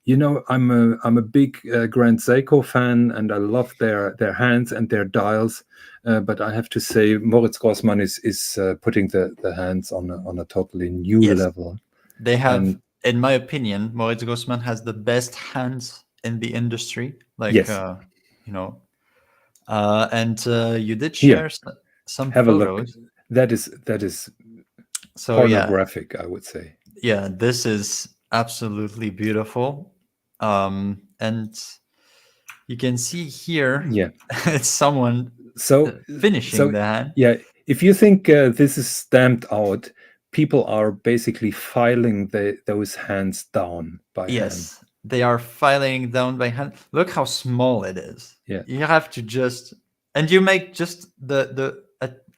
You know, I'm a big Grand Seiko fan, and I love their hands and their dials. But I have to say, Moritz Grossmann is putting the hands on a totally new Yes. level. They have, And in my opinion, Moritz Grossmann has the best hands in the industry. Like, yes, you know, and you did Here, share some have a look. photos. That is So yeah, pornographic, I would say. yeah, this is absolutely beautiful. And you can see here, Yeah. it's someone So finishing the hand. yeah, if you think this is stamped out, people are basically filing those hands down by hand. Yes, they are filing down by hand. Look how small it is. Yeah. You have to just, and you make just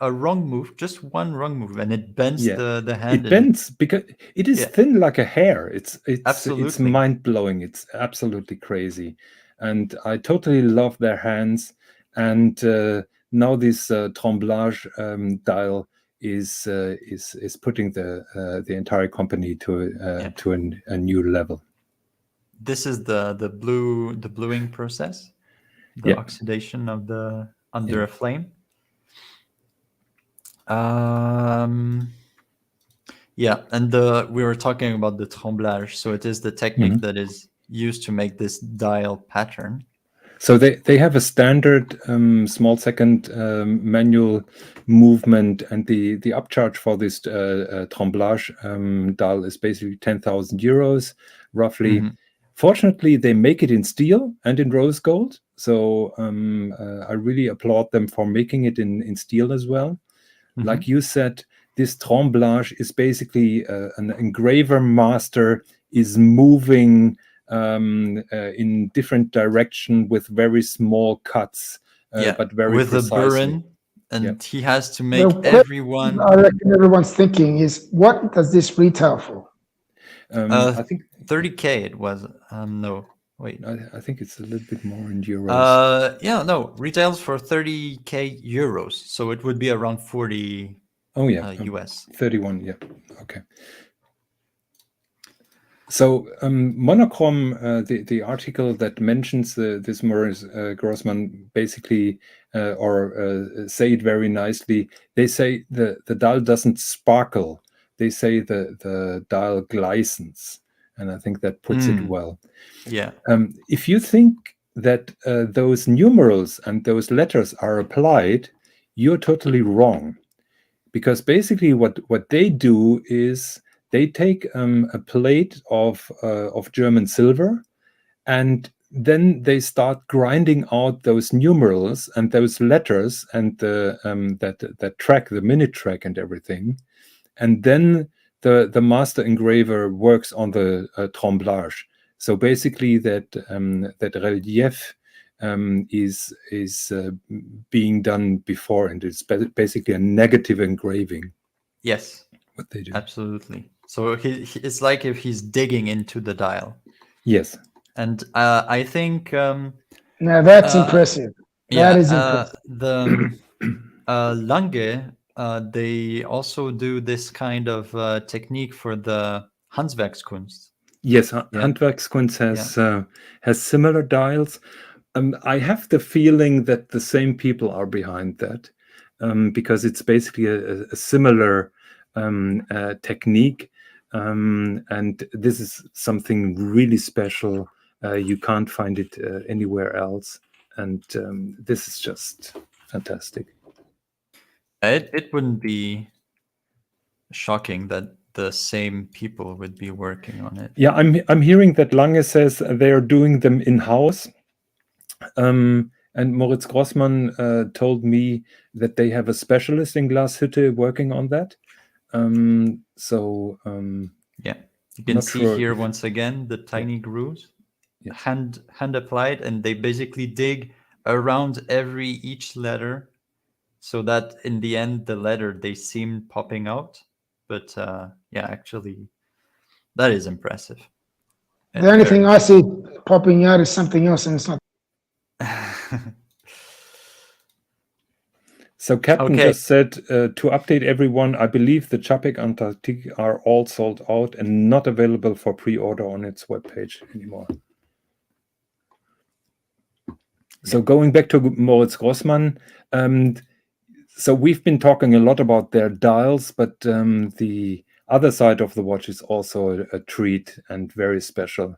a wrong move, just one wrong move, and it bends Yeah. the hand. It bends because it is Yeah. thin like a hair. It's Absolutely. mind blowing. It's absolutely crazy, and I totally love their hands. And now this tremblage dial is putting the entire company to a new level. This is the bluing process, the Yeah. oxidation of the under Yeah. a flame. Yeah, and we were talking about the tremblage, so it is the technique that is used to make this dial pattern. So they have a standard small second manual movement, and the upcharge for this tremblage dial is basically 10,000 euros, roughly. Mhm. Fortunately, they make it in steel and in rose gold, so I really applaud them for making it in steel as well. Like you said, this tremblage is basically an engraver master is moving in different direction with very small cuts, but very with precisely. a burin, and he has to make The everyone. question I reckon everyone's thinking is, what does this retail for? I think 30K it was. No, wait. I think it's a little bit more in euros. Yeah, no, retails for 30K euros, so it would be around 40. Oh yeah, US. 31. Yeah, okay. So Monochrome, the article that mentions this Moritz Grossmann basically, say it very nicely. They say the dial doesn't sparkle. They say the dial glistens, and I think that puts it well. Yeah. If you think that those numerals and those letters are applied, you're totally wrong, because basically what they do is they take a plate of German silver, and then they start grinding out those numerals and those letters and that track, the minute track and everything, and then the master engraver works on the tremblage. So basically that relief is being done before, and it's basically a negative engraving. Yes. What they do. Absolutely. So it's like if he's digging into the dial. Yes. And I think. Now that's impressive. That is impressive. The Lange, they also do this kind of technique for the Handwerkskunst. Yes, Handwerkskunst has similar dials. I have the feeling that the same people are behind that, because it's basically a similar technique, and this is something really special. You can't find it anywhere else, and this is just fantastic. It wouldn't be shocking that the same people would be working on it. Yeah, I'm hearing that Lange says they are doing them in-house. And Moritz Grossmann told me that they have a specialist in Glashütte working on that. Yeah, you can not see sure here if- once again the tiny grooves, Yeah. hand applied, and they basically dig around each letter, so that in the end the letter they seem popping out. But yeah, actually, that is impressive. The only thing I see popping out is something else, and it's not. So Captain Okay. just said, to update everyone, I believe the Chapek Antarctique are all sold out and not available for pre-order on its webpage anymore. So going back to Moritz Grossmann, so we've been talking a lot about their dials, but the other side of the watch is also a treat and very special,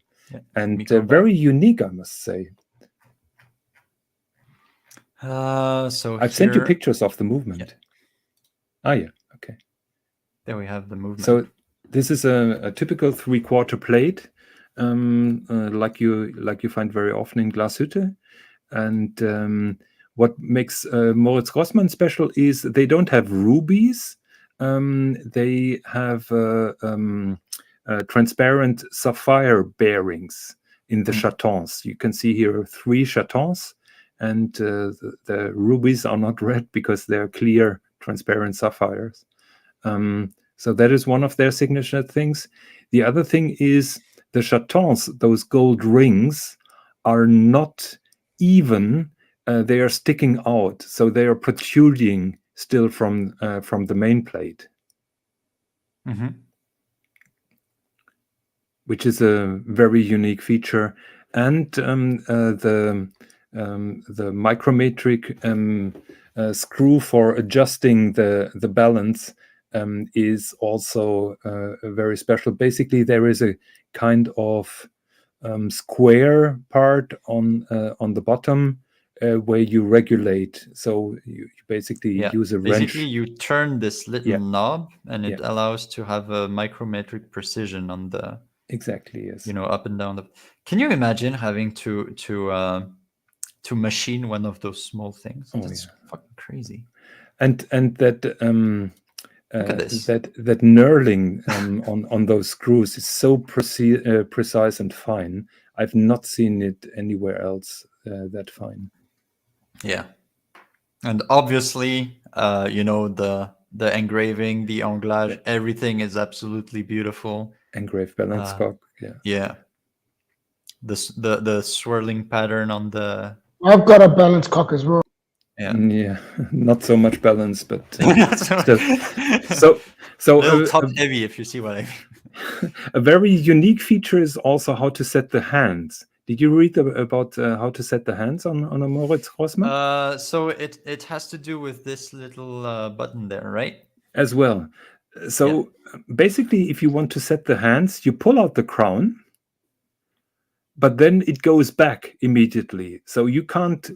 and very unique, I must say. So I've sent you pictures of the movement. Yeah. Okay. There we have the movement. So this is a typical 3/4 plate, like you find very often in Glashütte. And what makes Moritz Grossmann special is they don't have rubies. They have transparent sapphire bearings in the chatons. You can see here 3 chatons, and the rubies are not red because they're clear, transparent sapphires. So that is one of their signature things. The other thing is the chatons, those gold rings, are not even. They are sticking out, so they are protruding still from the main plate, which is a very unique feature. And the micrometric screw for adjusting the balance is also very special. Basically, there is a kind of square part on the bottom where you regulate. So you basically use a wrench. Basically, you turn this little knob, and it allows to have a micrometric precision on the exactly yes. Up and down. Can you imagine having to machine one of those small things? That's fucking crazy. And that look at this. that knurling on those screws is so precise and fine. I've not seen it anywhere else that fine. Yeah, and obviously, the engraving, the anglage, everything is absolutely beautiful. Engraved balance cock, yeah. The swirling pattern on the. I've got a balance cock as well. Yeah, not so much balance, but still. So a little top heavy, if you see what I mean. A very unique feature is also how to set the hands. Did you read about how to set the hands on a Moritz Grossmann? So it has to do with this little button there, right? As well. So basically, if you want to set the hands, you pull out the crown, but then it goes back immediately. So you can't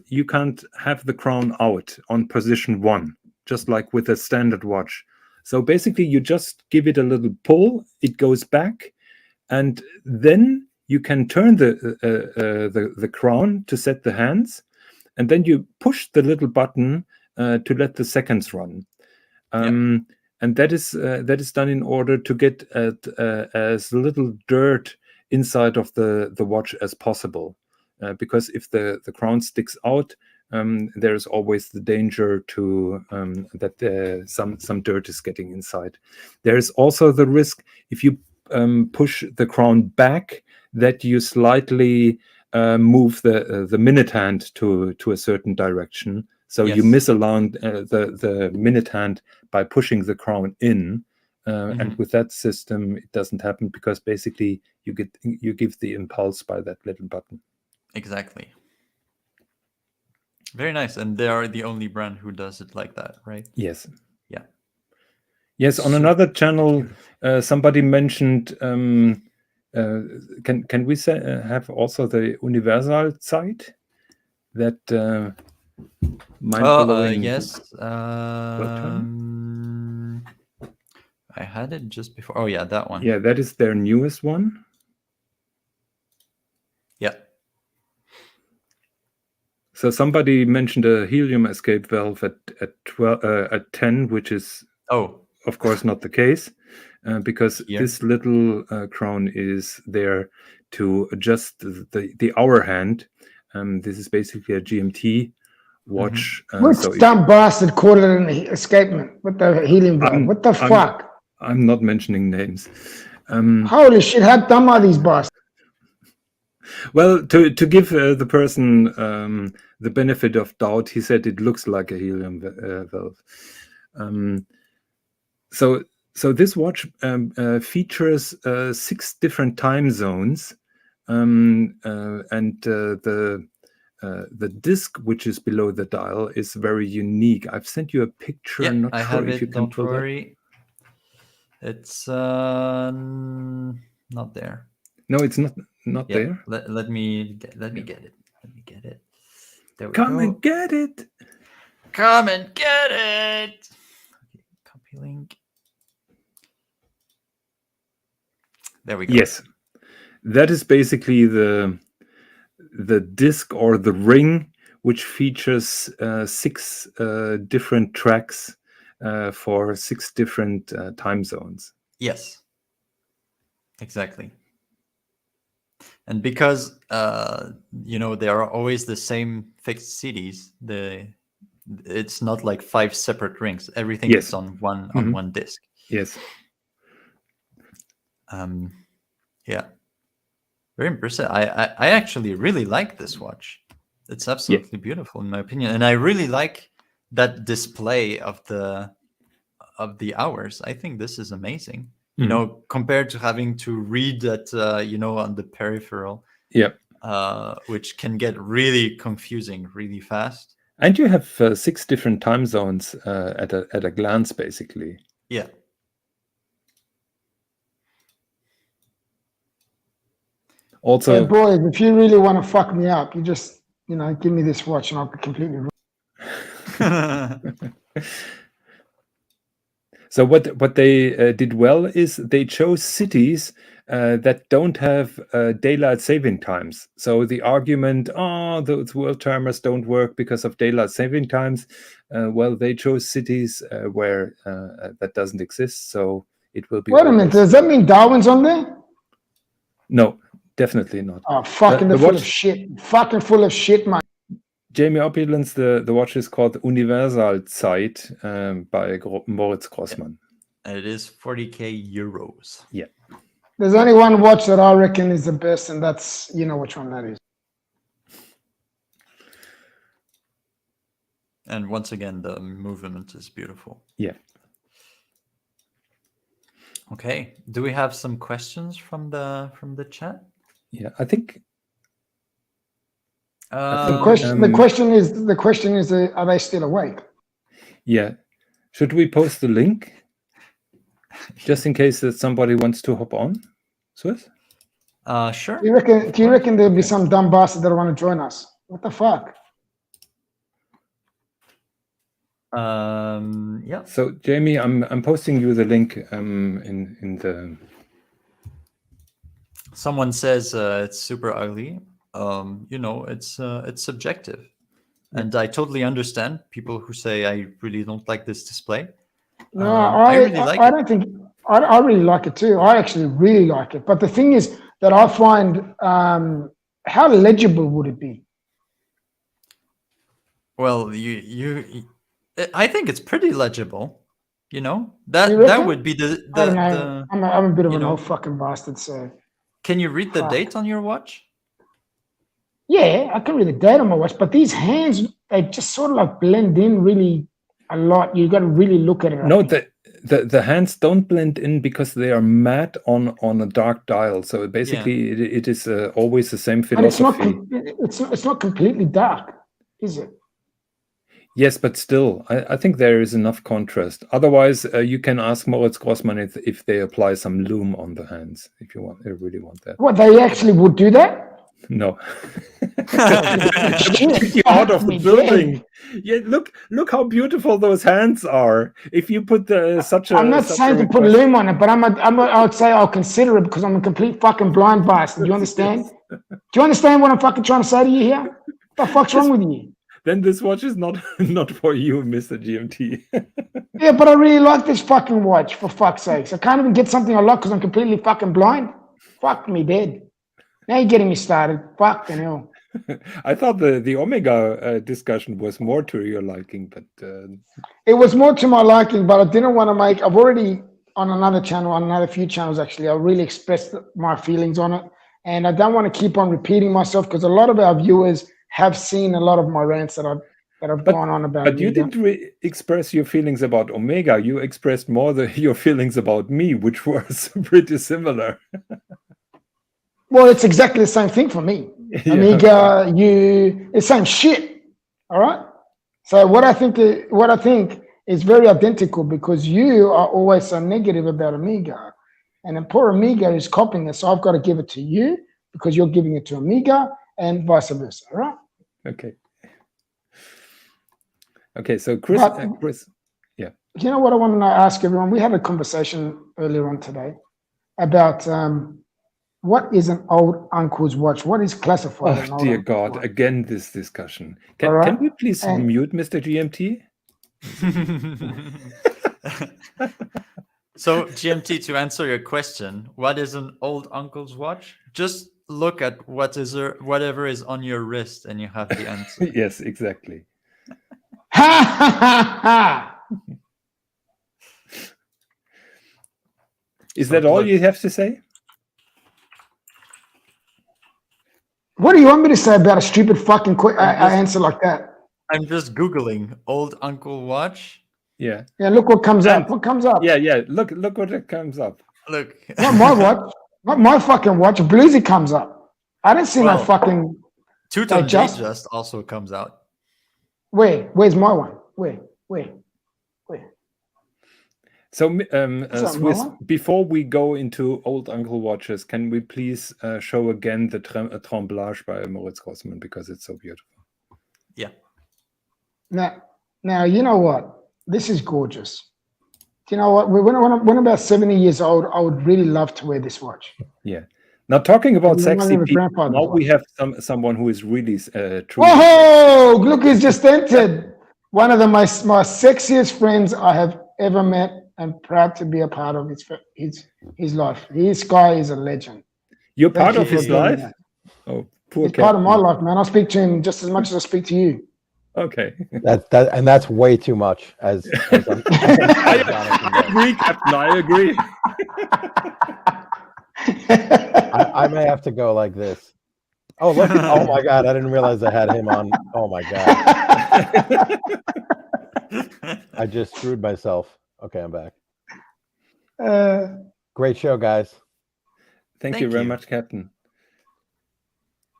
have the crown out on position 1, just like with a standard watch. So basically, you just give it a little pull, it goes back, and then you can turn the crown to set the hands, and then you push the little button to let the seconds run. And that is done in order to get at as little dirt inside of the watch as possible, because if the crown sticks out, there is always the danger to that some dirt is getting inside. There is also the risk if you push the crown back that you slightly move the minute hand to a certain direction. So you misalign the minute hand by pushing the crown in, and with that system, it doesn't happen because basically you give the impulse by that little button. Exactly. Very nice, and they are the only brand who does it like that, right? Yes. Yeah. Yes. On another channel, somebody mentioned. Can we have also the Universal Zeit? That mind-blowing. Yes. I had it just before. Oh yeah, that one. Yeah, that is their newest one. Yeah. So somebody mentioned a helium escape valve at 10, which is of course not the case, because Here. this little crown is there to adjust the hour hand. This is basically a GMT watch. Which dumb bastard called it an escapement with the helium valve? What the fuck? I'm not mentioning names. Holy shit, how dumb are these bastards? Well, to give the person the benefit of doubt, he said it looks like a helium valve. So this watch features 6 different time zones, and the disc which is below the dial is very unique. I've sent you a picture. Yeah, Not I sure have if it. you can Don't pull that. worry. It's not there. No, it's not Yeah, there. let me get it. Let me get it. There we Come go. and get it. Come and get it. Okay, copy link. There we go. Yes, that is basically the disc or the ring, which features 6 different tracks for 6 different time zones. Yes. Exactly. And because there are always the same fixed CDs, it's not like 5 separate rings. Everything Yes. is on one disc. Yes. Yeah. Very impressive. I actually really like this watch. It's absolutely beautiful in my opinion, and I really like that display of the hours. I think this is amazing. You know, compared to having to read that, on the peripheral. Yeah. Which can get really confusing really fast. And you have 6 different time zones at a glance, basically. Yeah. Also, Hey boys, if you really want to fuck me up, you just, give me this watch and I'll be completely wrong. So what they did well is they chose cities that don't have daylight saving times. So the argument, those world timers don't work because of daylight saving times. Well, they chose cities where that doesn't exist. So it will be. Wait a minute, does that mean Darwin's on there? No, definitely not. Oh, fucking full of shit. Fucking full of shit, man. Jamie Opulence, the watch is called Universalzeit by Moritz Grossmann. And it is 40k euros. Yeah. There's only one watch that I reckon is the best, and that's, which one that is. And once again, the movement is beautiful. Yeah. Okay. Do we have some questions from the chat? Yeah, I think. The question is, are they still awake? Yeah. Should we post the link just in case that somebody wants to hop on, Swis? Sure. Do you reckon there'll be some dumb bastard that want to join us? What the fuck? Yeah. So Jamie, I'm posting you the link in the. Someone says it's super ugly. It's subjective, and I totally understand people who say I really don't like this display. No, I really like I don't think I really like it too. I actually really like it. But the thing is that I find how legible would it be? Well, I think it's pretty legible. That would be the I don't know. I'm a bit of an old fucking bastard. So can you read the date on your watch? Yeah, I can read the date on my watch, but these hands, they just sort of like blend in really a lot. You got to really look at it. No, the hands don't blend in because they are matte on a dark dial. So basically, it is always the same philosophy. It's not completely dark, is it? Yes, but still, I think there is enough contrast. Otherwise, you can ask Moritz Grossmann if they apply some lume on the hands, if you really want that. What, they actually would do that? No. Shit, Kick you out of the me building. dead. Yeah, look how beautiful those hands are. If you put such a I'm not such a saying to put request- loom on it, but I would say I'll consider it because I'm a complete fucking blind bastard. Do you understand? Yes. Do you understand what I'm fucking trying to say to you here? What the fuck's wrong with you? Then this watch is not for you, Mr. GMT. Yeah, but I really like this fucking watch, for fuck's sakes. I can't even get something I like because I'm completely fucking blind. Fuck me dead. Now you're getting me started. Fucking hell. I thought the Omega discussion was more to your liking, but It was more to my liking, but I didn't want to make. I've already on another channel, on another few channels actually, I really expressed my feelings on it, and I don't want to keep on repeating myself because a lot of our viewers have seen a lot of my rants that I've gone on about. But you didn't express your feelings about Omega. You expressed more your feelings about me, which was pretty similar. Well, it's exactly the same thing for me. Yeah. Amiga, it's the same shit. All right. So what I think is very identical because you are always so negative about Amiga, and then poor Amiga is copying it. So I've got to give it to you because you're giving it to Amiga, and vice versa. All right. Okay. Okay. So Chris, yeah. You know what I want to ask everyone? We had a conversation earlier on today about what is an old uncle's watch? What is classified? As an Oh old dear uncle's God! watch? Again, this discussion. All right. Can we please And- mute Mr. GMT? So, GMT, to answer your question, what is an old uncle's watch? Just look at whatever is on your wrist, and you have the answer. Yes, exactly. Ha ha ha ha! Is that all look- you have to say? What do you want me to say about a stupid fucking answer like that? I'm just Googling old uncle watch. Yeah. Yeah, look what comes up. And- What comes up? Yeah, yeah. Look what it comes up. Look. Not my watch. Not my fucking watch. Bluesy comes up. I didn't see no Well, fucking. Two-tone just- Datejust also comes out. Where's my one? Where? So, that, Swis, Mama? before we go into old uncle watches, can we please show again the Tremblage by Moritz Grossmann because it's so beautiful? Yeah. Now you know what? This is gorgeous. Do you know what? When I'm about 70 years old, I would really love to wear this watch. Yeah. Now talking about You sexy remember people, grandfather's now we watch. have someone who is really true. Whoa! Look who's just entered. One of my sexiest friends I have ever met, and proud to be a part of his life. This guy is a legend. You're Thank part you of for his doing life? that. Oh, poor He's part of my Captain. life, man. I speak to him just as much as I speak to you. Okay. That's way too much. As I agree, Captain. I agree. I may have to go like this. Oh look! Oh my God! I didn't realize I had him on. Oh my God! I just screwed myself. Okay, I'm back. Great show, guys. Thank you very much, Captain.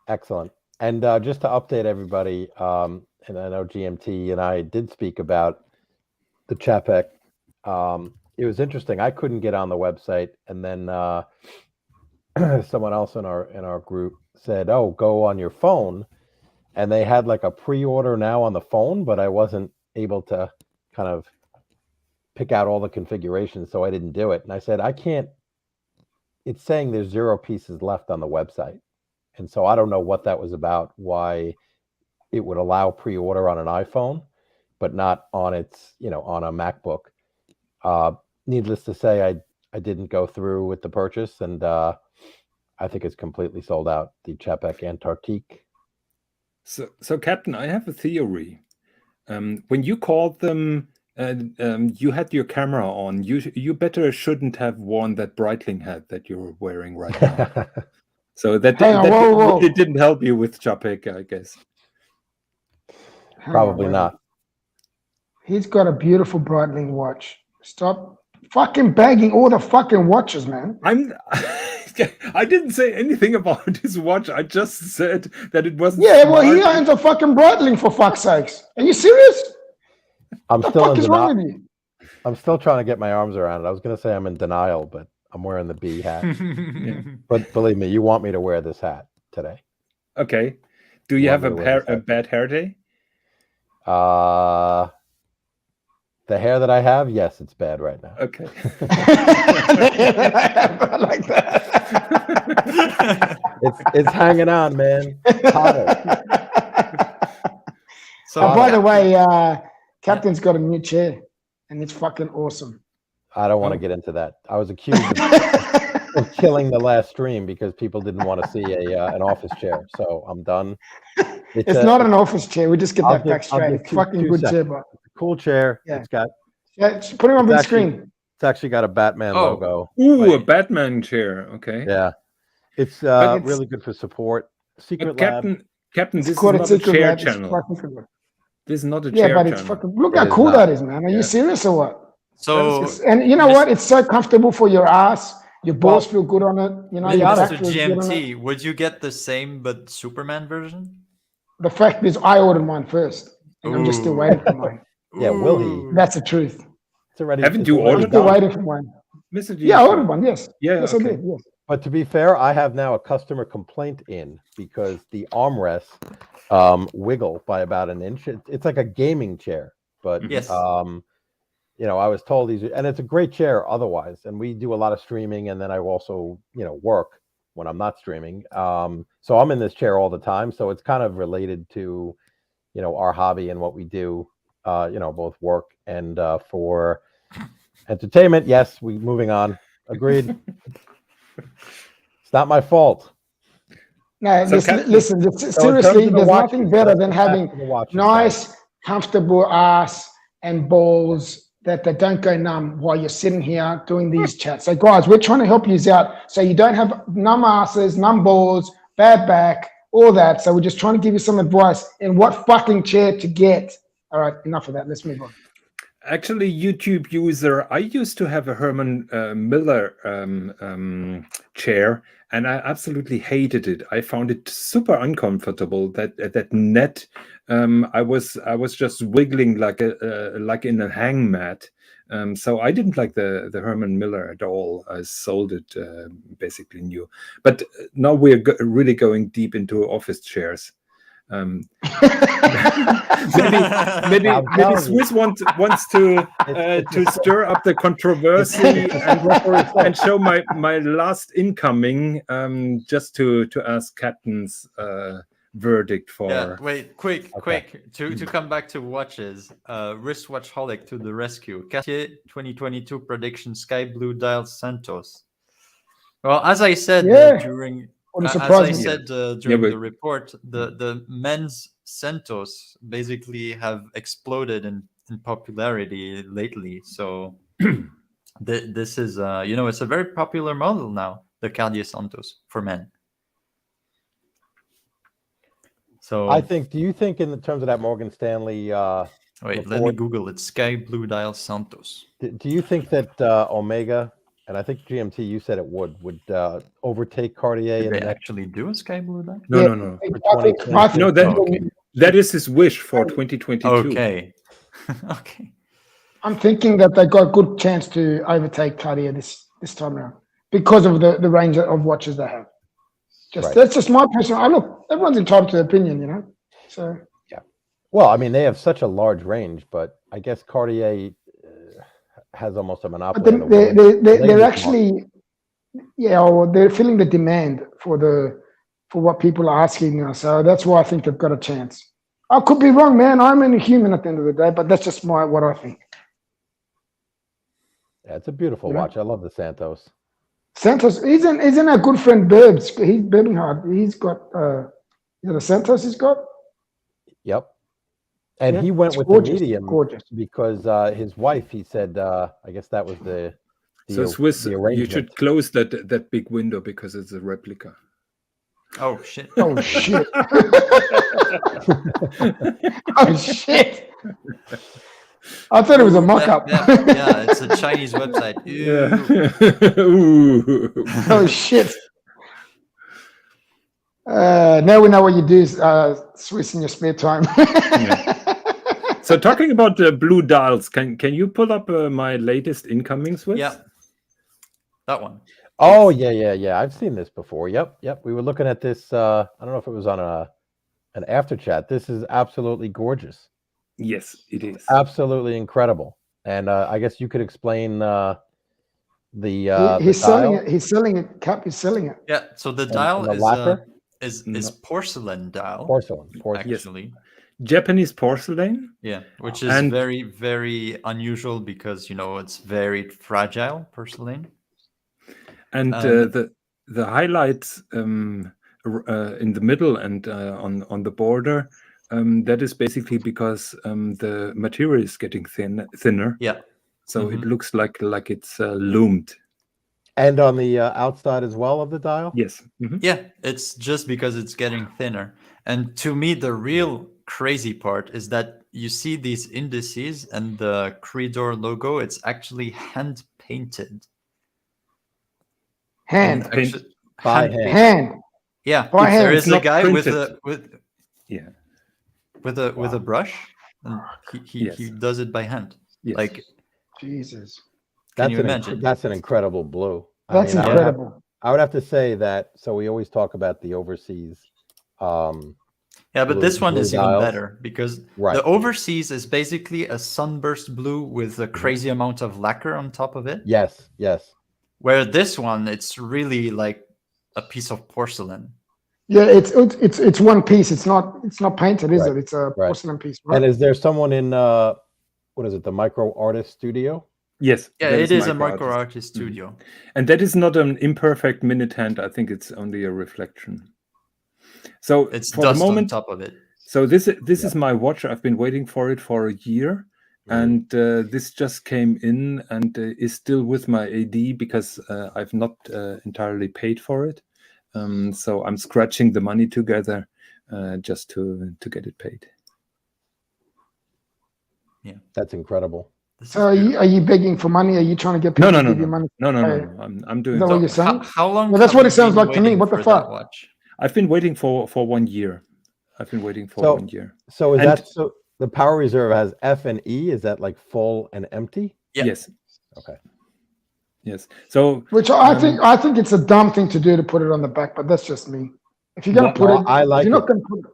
Excellent. And just to update everybody, and I know GMT and I did speak about the Chapek. It was interesting. I couldn't get on the website, and then someone else in our group said, "Oh, go on your phone," and they had like a pre-order now on the phone, but I wasn't able to kind of pick out all the configurations, so I didn't do it. And I said, I can't. It's saying there's 0 pieces left on the website, and so I don't know what that was about. Why it would allow pre-order on an iPhone, but not on its, on a MacBook. Needless to say, I didn't go through with the purchase, and I think it's completely sold out. The Chapek Antarctique. So Captain, I have a theory. When you called them, you had your camera on. You better shouldn't have worn that Breitling hat that you're wearing right now. So that whoa. it didn't help you with Chapek, I guess. Probably not. He's got a beautiful Breitling watch. Stop fucking bagging all the fucking watches, man. I didn't say anything about his watch. I just said that it wasn't. Yeah, well, he smart. owns a fucking Breitling, for fuck's sakes. Are you serious? I'm What the still fuck in is wrong denial. with you? I'm still trying to get my arms around it. I was going to say I'm in denial, but I'm wearing the B hat. But believe me, you want me to wear this hat today. Okay. Do you have Wonder a Woman. bad hair day? The hair that I have, yes, it's bad right now. Okay. I like that. It's hanging on, man. Hotter. So, Oh, by the Captain, way, Captain's got a new chair, and it's fucking awesome. I don't want to Oh. get into that. I was accused of killing the last stream because people didn't want to see an office chair. So I'm done. It's not an office chair. We just get that back I'll straight. give It's fucking two good chair, seconds. bro. Cool chair. Yeah. It's got. Yeah, put him on the It's actually- screen. It's actually got a Batman Oh. logo. Ooh, a Wait. Batman chair. Okay. Yeah, it's But it's- really good for support. Secret But Lab. Captain, It's this is called a not a secret chair lab. It's channel. fucking good. This is not a Yeah, chair but it's channel. fucking. Look It how is cool not. that is, man. Are Yeah. you serious or what? so And you know what? It's so comfortable for your ass. Your balls feel good on it. You know, your back Mr. feels good on it. GMT, would you get the same but Superman version? The fact is, I ordered mine first, and I'm just still Ooh. waiting for mine. Yeah, will he? Ooh. That's the truth. It's already. Haven't it's you already I'm ordered still done. waiting for mine. Mr. G. Yeah, I ordered one. Yes. Yeah, Yes, okay. I did. Yes. But to be fair, I have now a customer complaint in because the armrests wiggle by about an inch. It's like a gaming chair, but Yes. you know, I was told these, and it's a great chair otherwise. And we do a lot of streaming, and then I also, you know, work when I'm not streaming. So I'm in this chair all the time. So it's kind of related to, you know, our hobby and what we do. You know, both work and for entertainment. Yes, we moving on. Agreed. It's not my fault. No, So listen, Captain- listen. So in terms Seriously, of the there's watches, nothing better let's than get back having to the watches, nice, guys. comfortable ass and balls that don't go numb while you're sitting here doing these chats. So, guys, we're trying to help you out so you don't have numb asses, numb balls, bad back, all that. So we're just trying to give you some advice in what fucking chair to get. All right, enough of that. Let's move on. Actually, YouTube user, I used to have a Herman Miller chair, and I absolutely hated it. I found it super uncomfortable. That net, I was just wiggling like in a hang mat. So I didn't like the Herman Miller at all. I sold it basically new. But now we're really going deep into office chairs. Maybe I'm telling you. Swis wants to stir up the controversy and show my last incoming just to ask Captain's verdict for. Yeah, wait, quick, Okay. to come back to watches. Wristwatchholic to the rescue. Cartier 2022 prediction: Sky Blue Dial Santos. Well, as I said Yeah. during. Wouldn't As surprise I me. said during but- the report, the men's Centos basically have exploded in popularity lately. So this is, you know, it's a very popular model now, the Cartier Santos for men. So I think. Do you think, in the terms of that Morgan Stanley, wait, let me report- Google it. Sky Blue Dial Santos. do you think that Omega, and I think GMT, you said it would overtake Cartier Did in they the next? actually do a Sky Blue Dial? No, Yeah. no, no. I think No, that Okay. that is his wish for 2022. Okay. Okay. I'm thinking that they got a good chance to overtake Cartier this time around because of the range of watches they have. Right. That's just my personal. Look, everyone's entitled to their opinion, you know. So Well, I mean, they have such a large range, but I guess Cartier has almost a monopoly. but on the they're ladies market. actually, yeah, or they're feeling the demand for what people are asking now. So that's why I think they've got a chance. I could be wrong, man. I'm only human at the end of the day, but that's just what I think. Yeah, it's a beautiful Yeah. watch. I love the Santos. Santos isn't our good friend Burbs. He's Birmingham. He's got is it a Santos he's got? Yep. And Yeah, he went it's with gorgeous, the medium gorgeous. because his wife, he said, I guess that was the So Swiss, the you arrangement. should close that big window because it's a replica. Oh shit. Oh shit! Oh shit! I thought it was a mock-up. Yeah, it's a Chinese website. Ew. Ooh. Oh shit! Now we know what you do, Swiss, in your spare time. So talking about the blue dials, can you pull up my latest incoming Swiss? Yeah. That one. Oh yeah. I've seen this before. Yep. We were looking at this. I don't know if it was on an after chat. This is absolutely gorgeous. Yes, it is. Absolutely incredible. And I guess you could explain the He's selling dial it. He's selling it. Cap is selling it. Yeah. So the and dial the lacquer? is No. porcelain dial. porcelain. Actually. Japanese porcelain. Yeah, which is And- very, very unusual because it's very fragile porcelain. And the highlights in the middle and on the border, that is basically because the material is getting thinner. Yeah. So it looks like it's loomed. And on the outside as well of the dial? Yes. Mhm. Yeah, it's just because it's getting thinner. And to me, the real crazy part is that you see these indices and the Creedor logo, it's actually hand painted. Hand. By painted. Hand. Yeah, By hand. there It's is a not guy with printed. with a brush, and he Yes. does it by hand. Yes. Like, Jesus. can you imagine? That's an incredible blue. That's I mean, incredible. I would have to say that. So we always talk about the overseas. Yeah, but this one blue is even dials. better because Right. the overseas is basically a sunburst blue with a crazy amount of lacquer on top of it. Yes. Where this one, it's really like a piece of porcelain. Yeah, it's one piece. It's not painted, is Right, it? It's a right. porcelain piece. Right? And is there someone in what is it, the Micro Artist Studio? Yes. Yeah, that it is a micro micro artist. artist studio. And that is not an imperfect minute hand. I think it's only a reflection. So It's for the dust moment, on top of it. so this is my watch. I've been waiting for it for a year, and this just came in and is still with my AD because I've not entirely paid for it. So I'm scratching the money together just to get it paid. That's incredible. This So is are you begging for money? Are you trying to get people No. to give you money? No. Hey. I'm doing. Is that what you're beautiful. saying? How long? Well, that's have what you it sounds been like to me. waiting What the for fuck? that watch? I've been waiting for 1 year. I've been waiting for 1 year. So is And- that so? The power reserve has F and E. Is that like full and empty? Yeah. Yes. Okay. Yes. So Which I think it's a dumb thing to do to put it on the back, but that's just me. If you're gonna Well, put no, it, I like if you're not it. gonna put it.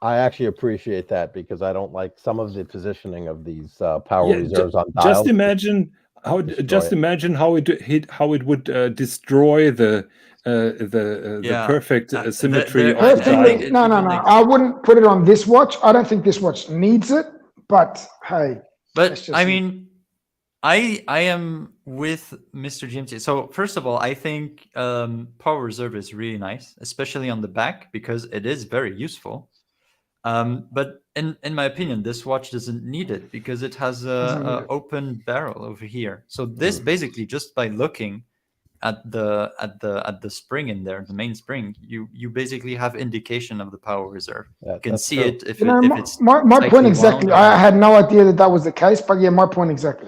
I actually appreciate that because I don't like some of the positioning of these power Yeah, reserves on dials. just imagine how destroy it. imagine how it would destroy the Yeah. perfect symmetry the- of the Perfectly- dial. Personally, no. I wouldn't put it on this watch. I don't think this watch needs it. But hey, But That's just I me. mean, I am with Mr. GMT. So first of all, I think power reserve is really nice, especially on the back because it is very useful. But in my opinion, this watch doesn't need it because it has Doesn't need a it. open barrel over here. So this basically just by looking at the spring in there, the main spring, you basically have indication of the power reserve. Yeah, You can that's see true. it if you know, it's my tightly point exactly. wound or- I had no idea that was the case, but yeah, my point exactly.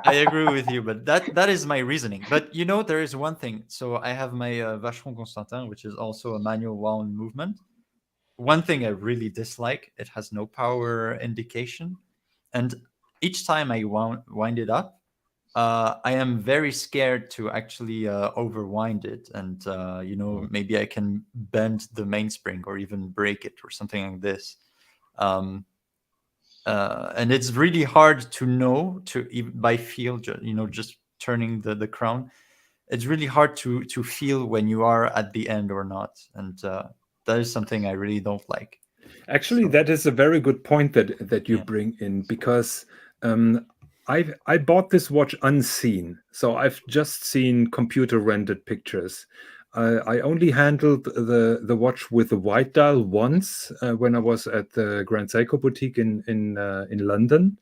I agree with you, but that is my reasoning. But there is one thing. So I have my Vacheron Constantin, which is also a manual wound movement. One thing I really dislike, it has no power indication. And each time I wind it up, I am very scared to actually overwind it. And, maybe I can bend the mainspring or even break it or something like this. And it's really hard to know even by feel, just turning the crown. It's really hard to feel when you are at the end or not, and that is something I really don't like. Actually, So- that is a very good point that you bring in because I bought this watch unseen, so I've just seen computer rendered pictures. I only handled the watch with the white dial once when I was at the Grand Seiko boutique in London,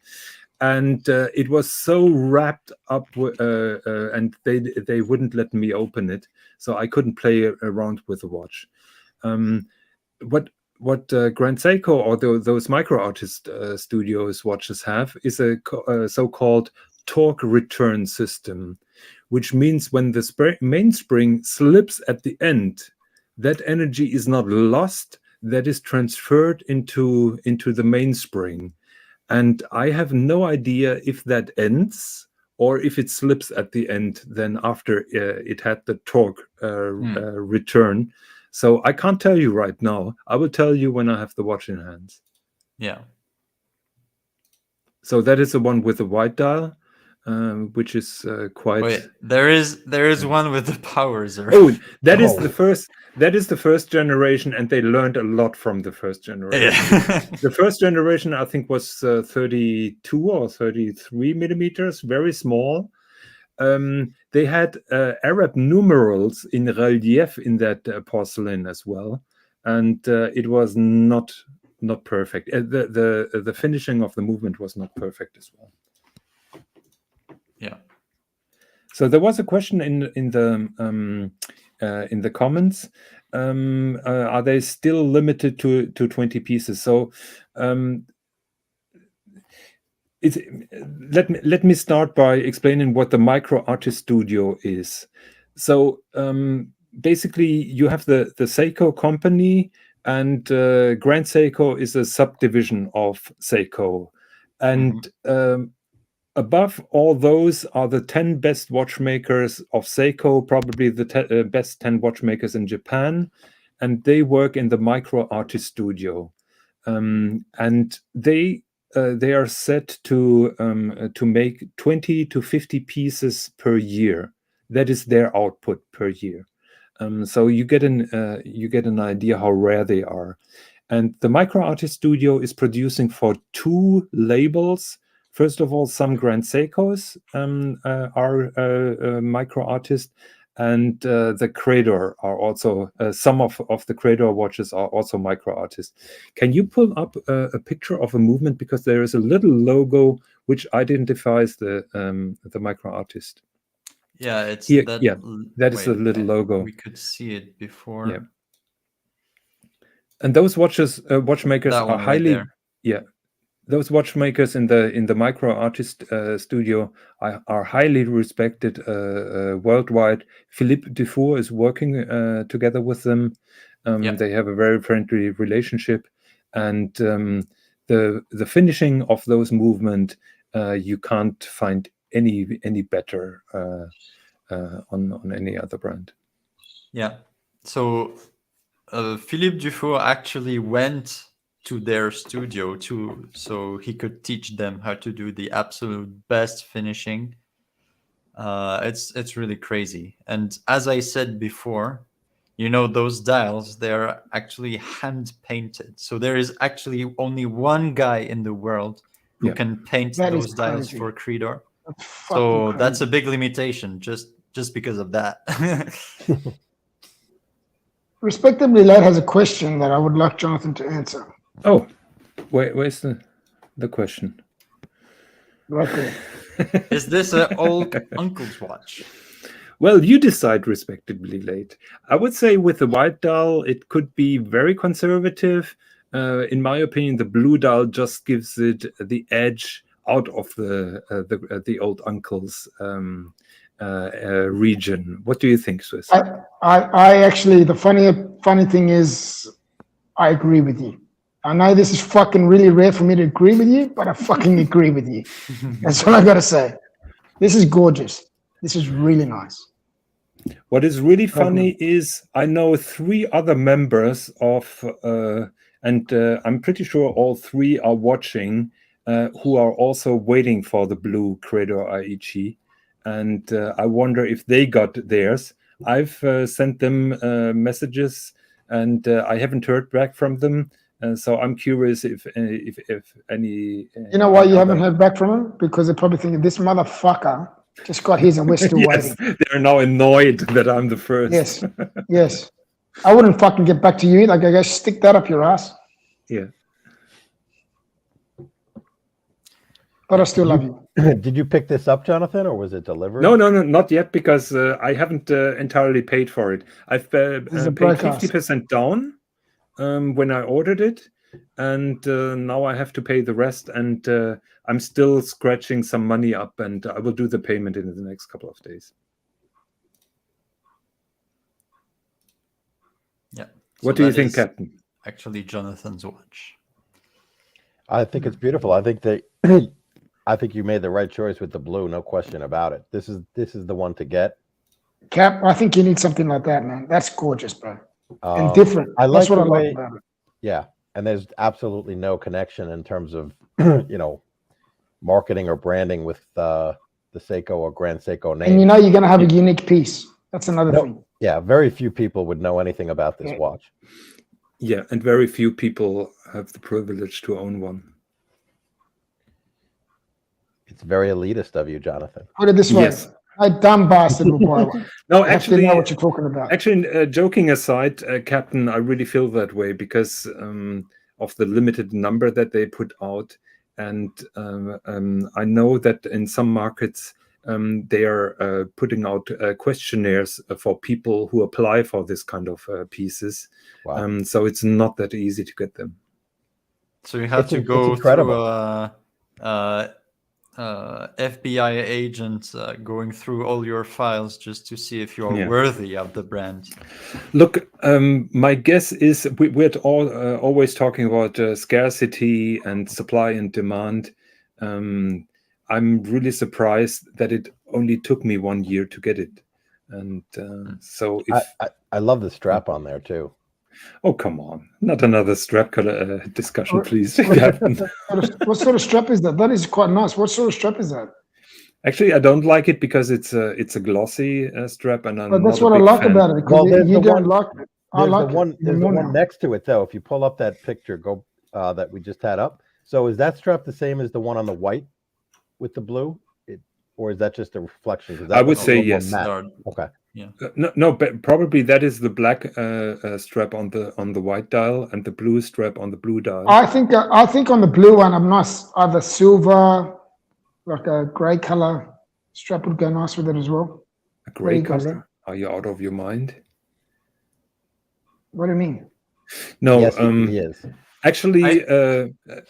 and it was so wrapped up, and they wouldn't let me open it, so I couldn't play around with the watch. What Grand Seiko or those micro artist studios watches have is a so-called torque return system, which means when the mainspring slips at the end, that energy is not lost, that is transferred into the mainspring. And I have no idea if that ends or if it slips at the end, then after it had the torque return. So I can't tell you right now. I will tell you when I have the watch in hands. Yeah. So that is the one with the white dial, which is quite. Wait, there is one with the power zero. Oh, that is Oh. the first. That is the first generation, and they learned a lot from the first generation. Yeah. The first generation, I think, was 32 or 33 millimeters, very small. They had Arab numerals in relief in that porcelain as well, and it was not perfect. The finishing of the movement was not perfect as well. Yeah. So there was a question in the comments. Are they still limited to 20 pieces? So let me start by explaining what the Micro Artist Studio is. So basically, you have the Seiko company, and Grand Seiko is a subdivision of Seiko, and above all those are the 10 best watchmakers of Seiko, probably the best 10 watchmakers in Japan, and they work in the Micro Artist Studio, and they are set to make 20 to 50 pieces per year. That is their output per year. So you get an idea how rare they are. And the Micro Artist Studio is producing for 2 labels. First of all, some Grand Seikos are micro artists, and the Crador are also some of the Crador watches are also micro artists. Can you pull up a picture of a movement, because there is a little logo which identifies the micro artist? Yeah, it's Here, that. yeah, that is wait, a little logo. We could see it before. Yeah. And those watchmakers That are one right highly there. yeah. Those watchmakers in the Micro Artist Studio are highly respected worldwide. Philippe Dufour is working together with them. They have a very friendly relationship, and the finishing of those movements you can't find any better on any other brand. Yeah. So Philippe Dufour actually went to their studio so he could teach them how to do the absolute best finishing. It's really crazy. And as I said before, those dials, they're actually hand painted. So there is actually only one guy in the world who can paint That is those dials crazy. for Credor. That's fucking So crazy. that's a big limitation just because of that. Respectably Lad has a question that I would like Jonathan to answer. Oh, where's the question? Right there. Is this an old uncle's watch? Well, you decide, respectively late. I would say with the white dial, it could be very conservative. In my opinion, the blue dial just gives it the edge out of the old uncle's region. What do you think, Swis? I actually, the funny thing is, I agree with you. I know this is fucking really rare for me to agree with you, but I fucking agree with you. That's what I gotta say. This is gorgeous. This is really nice. What is really funny is I know 3 other members of, and I'm pretty sure all 3 are watching, who are also waiting for the blue Crador Aichi. And I wonder if they got theirs. I've sent them messages, and I haven't heard back from them. So I'm curious if any. You know why you haven't heard back from him? Because they're probably thinking this motherfucker just got his and we're still yes, waiting. they're now annoyed that I'm the first. Yes, yes. I wouldn't fucking get back to you. Like, I guess stick that up your ass. Yeah. But I still love you. Did you pick this up, Jonathan, or was it delivered? No, not yet, because I haven't entirely paid for it. I've paid 50% down when I ordered it, and now I have to pay the rest, and I'm still scratching some money up, and I will do the payment in the next couple of days. Yeah. What do you think, Captain? Actually, Jonathan's watch. I think it's beautiful. I think I think you made the right choice with the blue, no question about it. This is the one to get. Cap, I think you need something like that, man. That's gorgeous, bro. And Um, different. I like That's what the I like way- about it. Yeah, and there's absolutely no connection in terms of marketing or branding with the Seiko or Grand Seiko name. And you know you're going to have a unique piece. That's another thing. Yeah, very few people would know anything about this Yeah. watch. Yeah, and very few people have the privilege to own one. It's very elitist of you, Jonathan. Put it this way. Yes. A dumb bastard will buy one. No, You have to actually, know what you're talking about. Actually, joking aside, Captain, I really feel that way because of the limited number that they put out. And I know that in some markets, they are putting out questionnaires for people who apply for this kind of pieces. Wow. So it's not that easy to get them. So you have It's to go through incredible. FBI agent going through all your files just to see if you're Yeah. worthy of the brand. Look, my guess is we're always talking about scarcity and supply and demand. I'm really surprised that it only took me 1 year to get it. And so if... I love the strap on there too. Oh, come on. Not another strap color discussion, please. What sort of strap is that? That is quite nice. What sort of strap is that? Actually, I don't like it because it's a glossy strap, and I'm But that's not what a I big like fan. about it. Well, Because there's you the don't one- like it. I There's like the one. it. There's the More one now. next to it though. If you pull up that picture, that we just had up. So is that strap the same as the one on the white with the blue, or is that just a reflection? 'Cause that I would looks a say little more yes. matte. Okay. No, but probably that is the black strap on the white dial and the blue strap on the blue dial. I think on the blue one, I'm nice. Either silver, like a grey color strap would go nice with it as well. A what do gray you guys color? Are you out of your mind? What do you mean? No, Yes, he is. actually,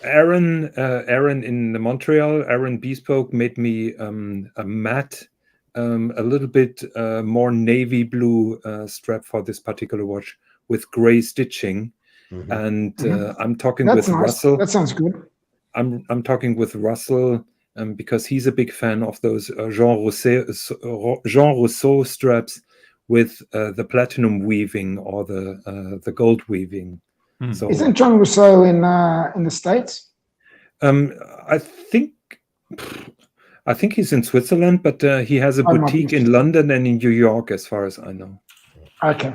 Aaron in Montreal, Aaron Bespoke made me a matte, a little bit more navy blue strap for this particular watch with gray stitching. Mhm. And I'm talking That's with nice. Russell. That sounds good. I'm talking with Russell because he's a big fan of those Jean Rousseau straps with the platinum weaving or the gold weaving. Hmm. So Isn't John Rousseau in the States? I think he's in Switzerland, but he has a I might be boutique in London and in New York, as far as I know. Okay.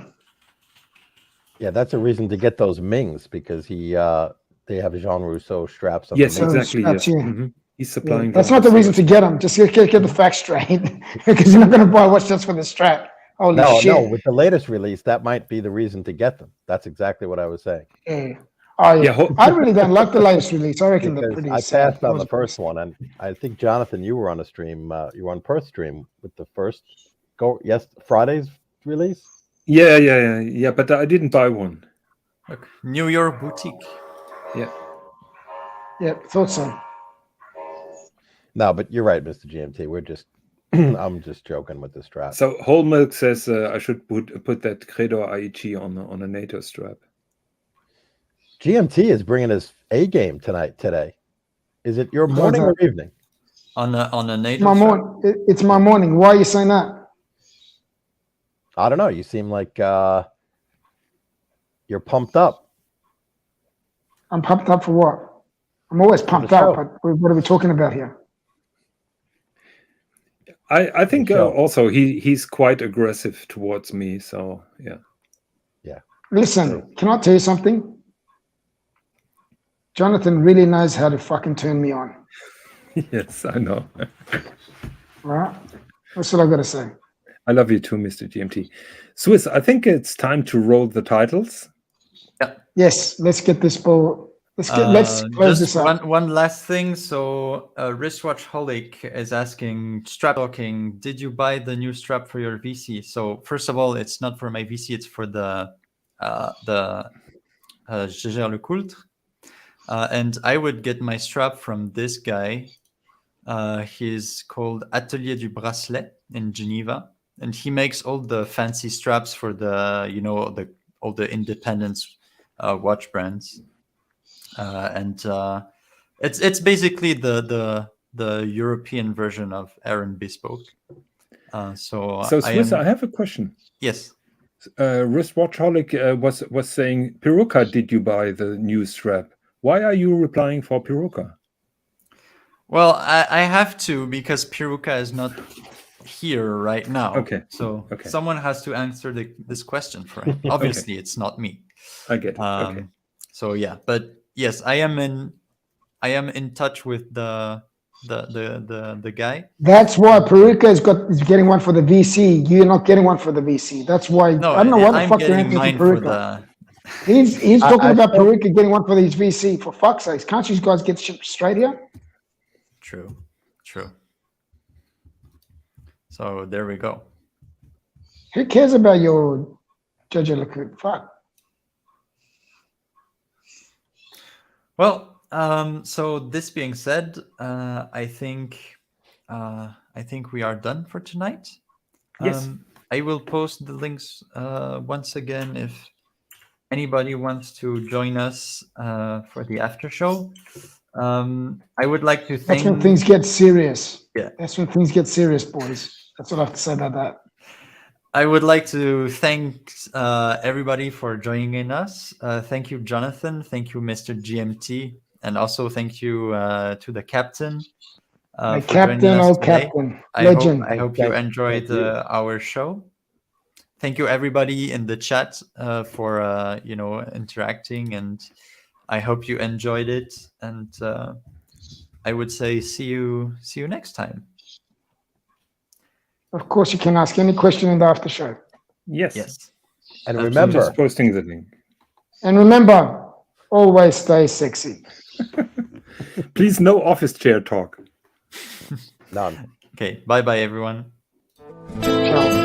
Yeah, that's a reason to get those Mings because they have Jean Rousseau straps on. Yes, the Mings. exactly. straps, Yeah. yeah. Mhm. He's Yeah, supplying. that's Jean not the Rousseau. reason to get them. Just get the facts straight, because you're not going to buy a watch just for the strap. Holy No, shit! with the latest release, that might be the reason to get them. That's exactly what I was saying. Yeah. Oh yeah. Yeah, I really don't like the latest release. I reckon they're Because pretty I sad. passed on the first one, and I think Jonathan, you were on a stream. You were on Perth stream with the first Friday's release. Yeah. But I didn't buy one. Look, New York boutique. Yeah, thought so. No, but you're right, Mr. GMT. We're just, I'm just joking with the strap. So Whole Milk says I should put that Credo Aichi on a NATO strap. GMT is bringing his A game today. Is it your morning or evening? On a NATO My strap? morning. It's my morning. Why are you saying that? I don't know. You seem like you're pumped up. I'm pumped up for what? I'm always pumped show. up, but what are we talking about here? I think show. also he's quite aggressive towards me. So yeah. Listen, can I tell you something? Jonathan really knows how to fucking turn me on. Yes, I know. Right? That's what I got to say. I love you too, Mr. GMT. Swis, I think it's time to roll the titles. Yes, let's get this ball. Let's close just this up. one last thing. So Wristwatch Holic is asking, strap talking, did you buy the new strap for your VC? So first of all, it's not for my VC, it's for the Gégère Le Coultre. And I would get my strap from this guy. He's called Atelier du Bracelet in Geneva, and he makes all the fancy straps for all the independence watch brands. And it's basically the the European version of Aaron Bespoke. So Swis, I have a question. Yes. Wristwatchholic was saying, Peruka, did you buy the new strap? Why are you replying for Peruka? Well, I have to, because Peruka is not here right now. Okay. So Okay. someone has to answer this question for him. Obviously, it's not me. I get it. Okay. So yeah, but yes, I am in touch with the guy. That's why Peruka is getting one for the VC. You're not getting one for the VC. That's why. No, I don't know what the I'm fuck you're getting into mine for Peruka. the. He's talking I about said- Peruka getting one for these VC. For fuck's sakes, can't you guys get shipped straight here? True. So there we go. Who cares about your Jojo Lacoon? Fuck. Well, so this being said, I think we are done for tonight. Yes. I will post the links once again if anybody wants to join us for the after show. I would like to That's when thank. things get serious. Yeah. That's when things get serious, boys. That's what I have to say about that. I would like to thank everybody for joining us. Thank you, Jonathan. Thank you, Mr. GMT. And also thank you to the captain. My for joining captain, us oh today. captain, I legend. hope Thank- you enjoyed thank you. our show. Thank you, everybody in the chat for interacting, and I hope you enjoyed it. And I would say see you next time. Of course, you can ask any question in the after show. Yes. Yes. And I'm I'm remember, just posting the link. And remember, always stay sexy. Please, no office chair talk. none. Okay. Bye, everyone. Ciao.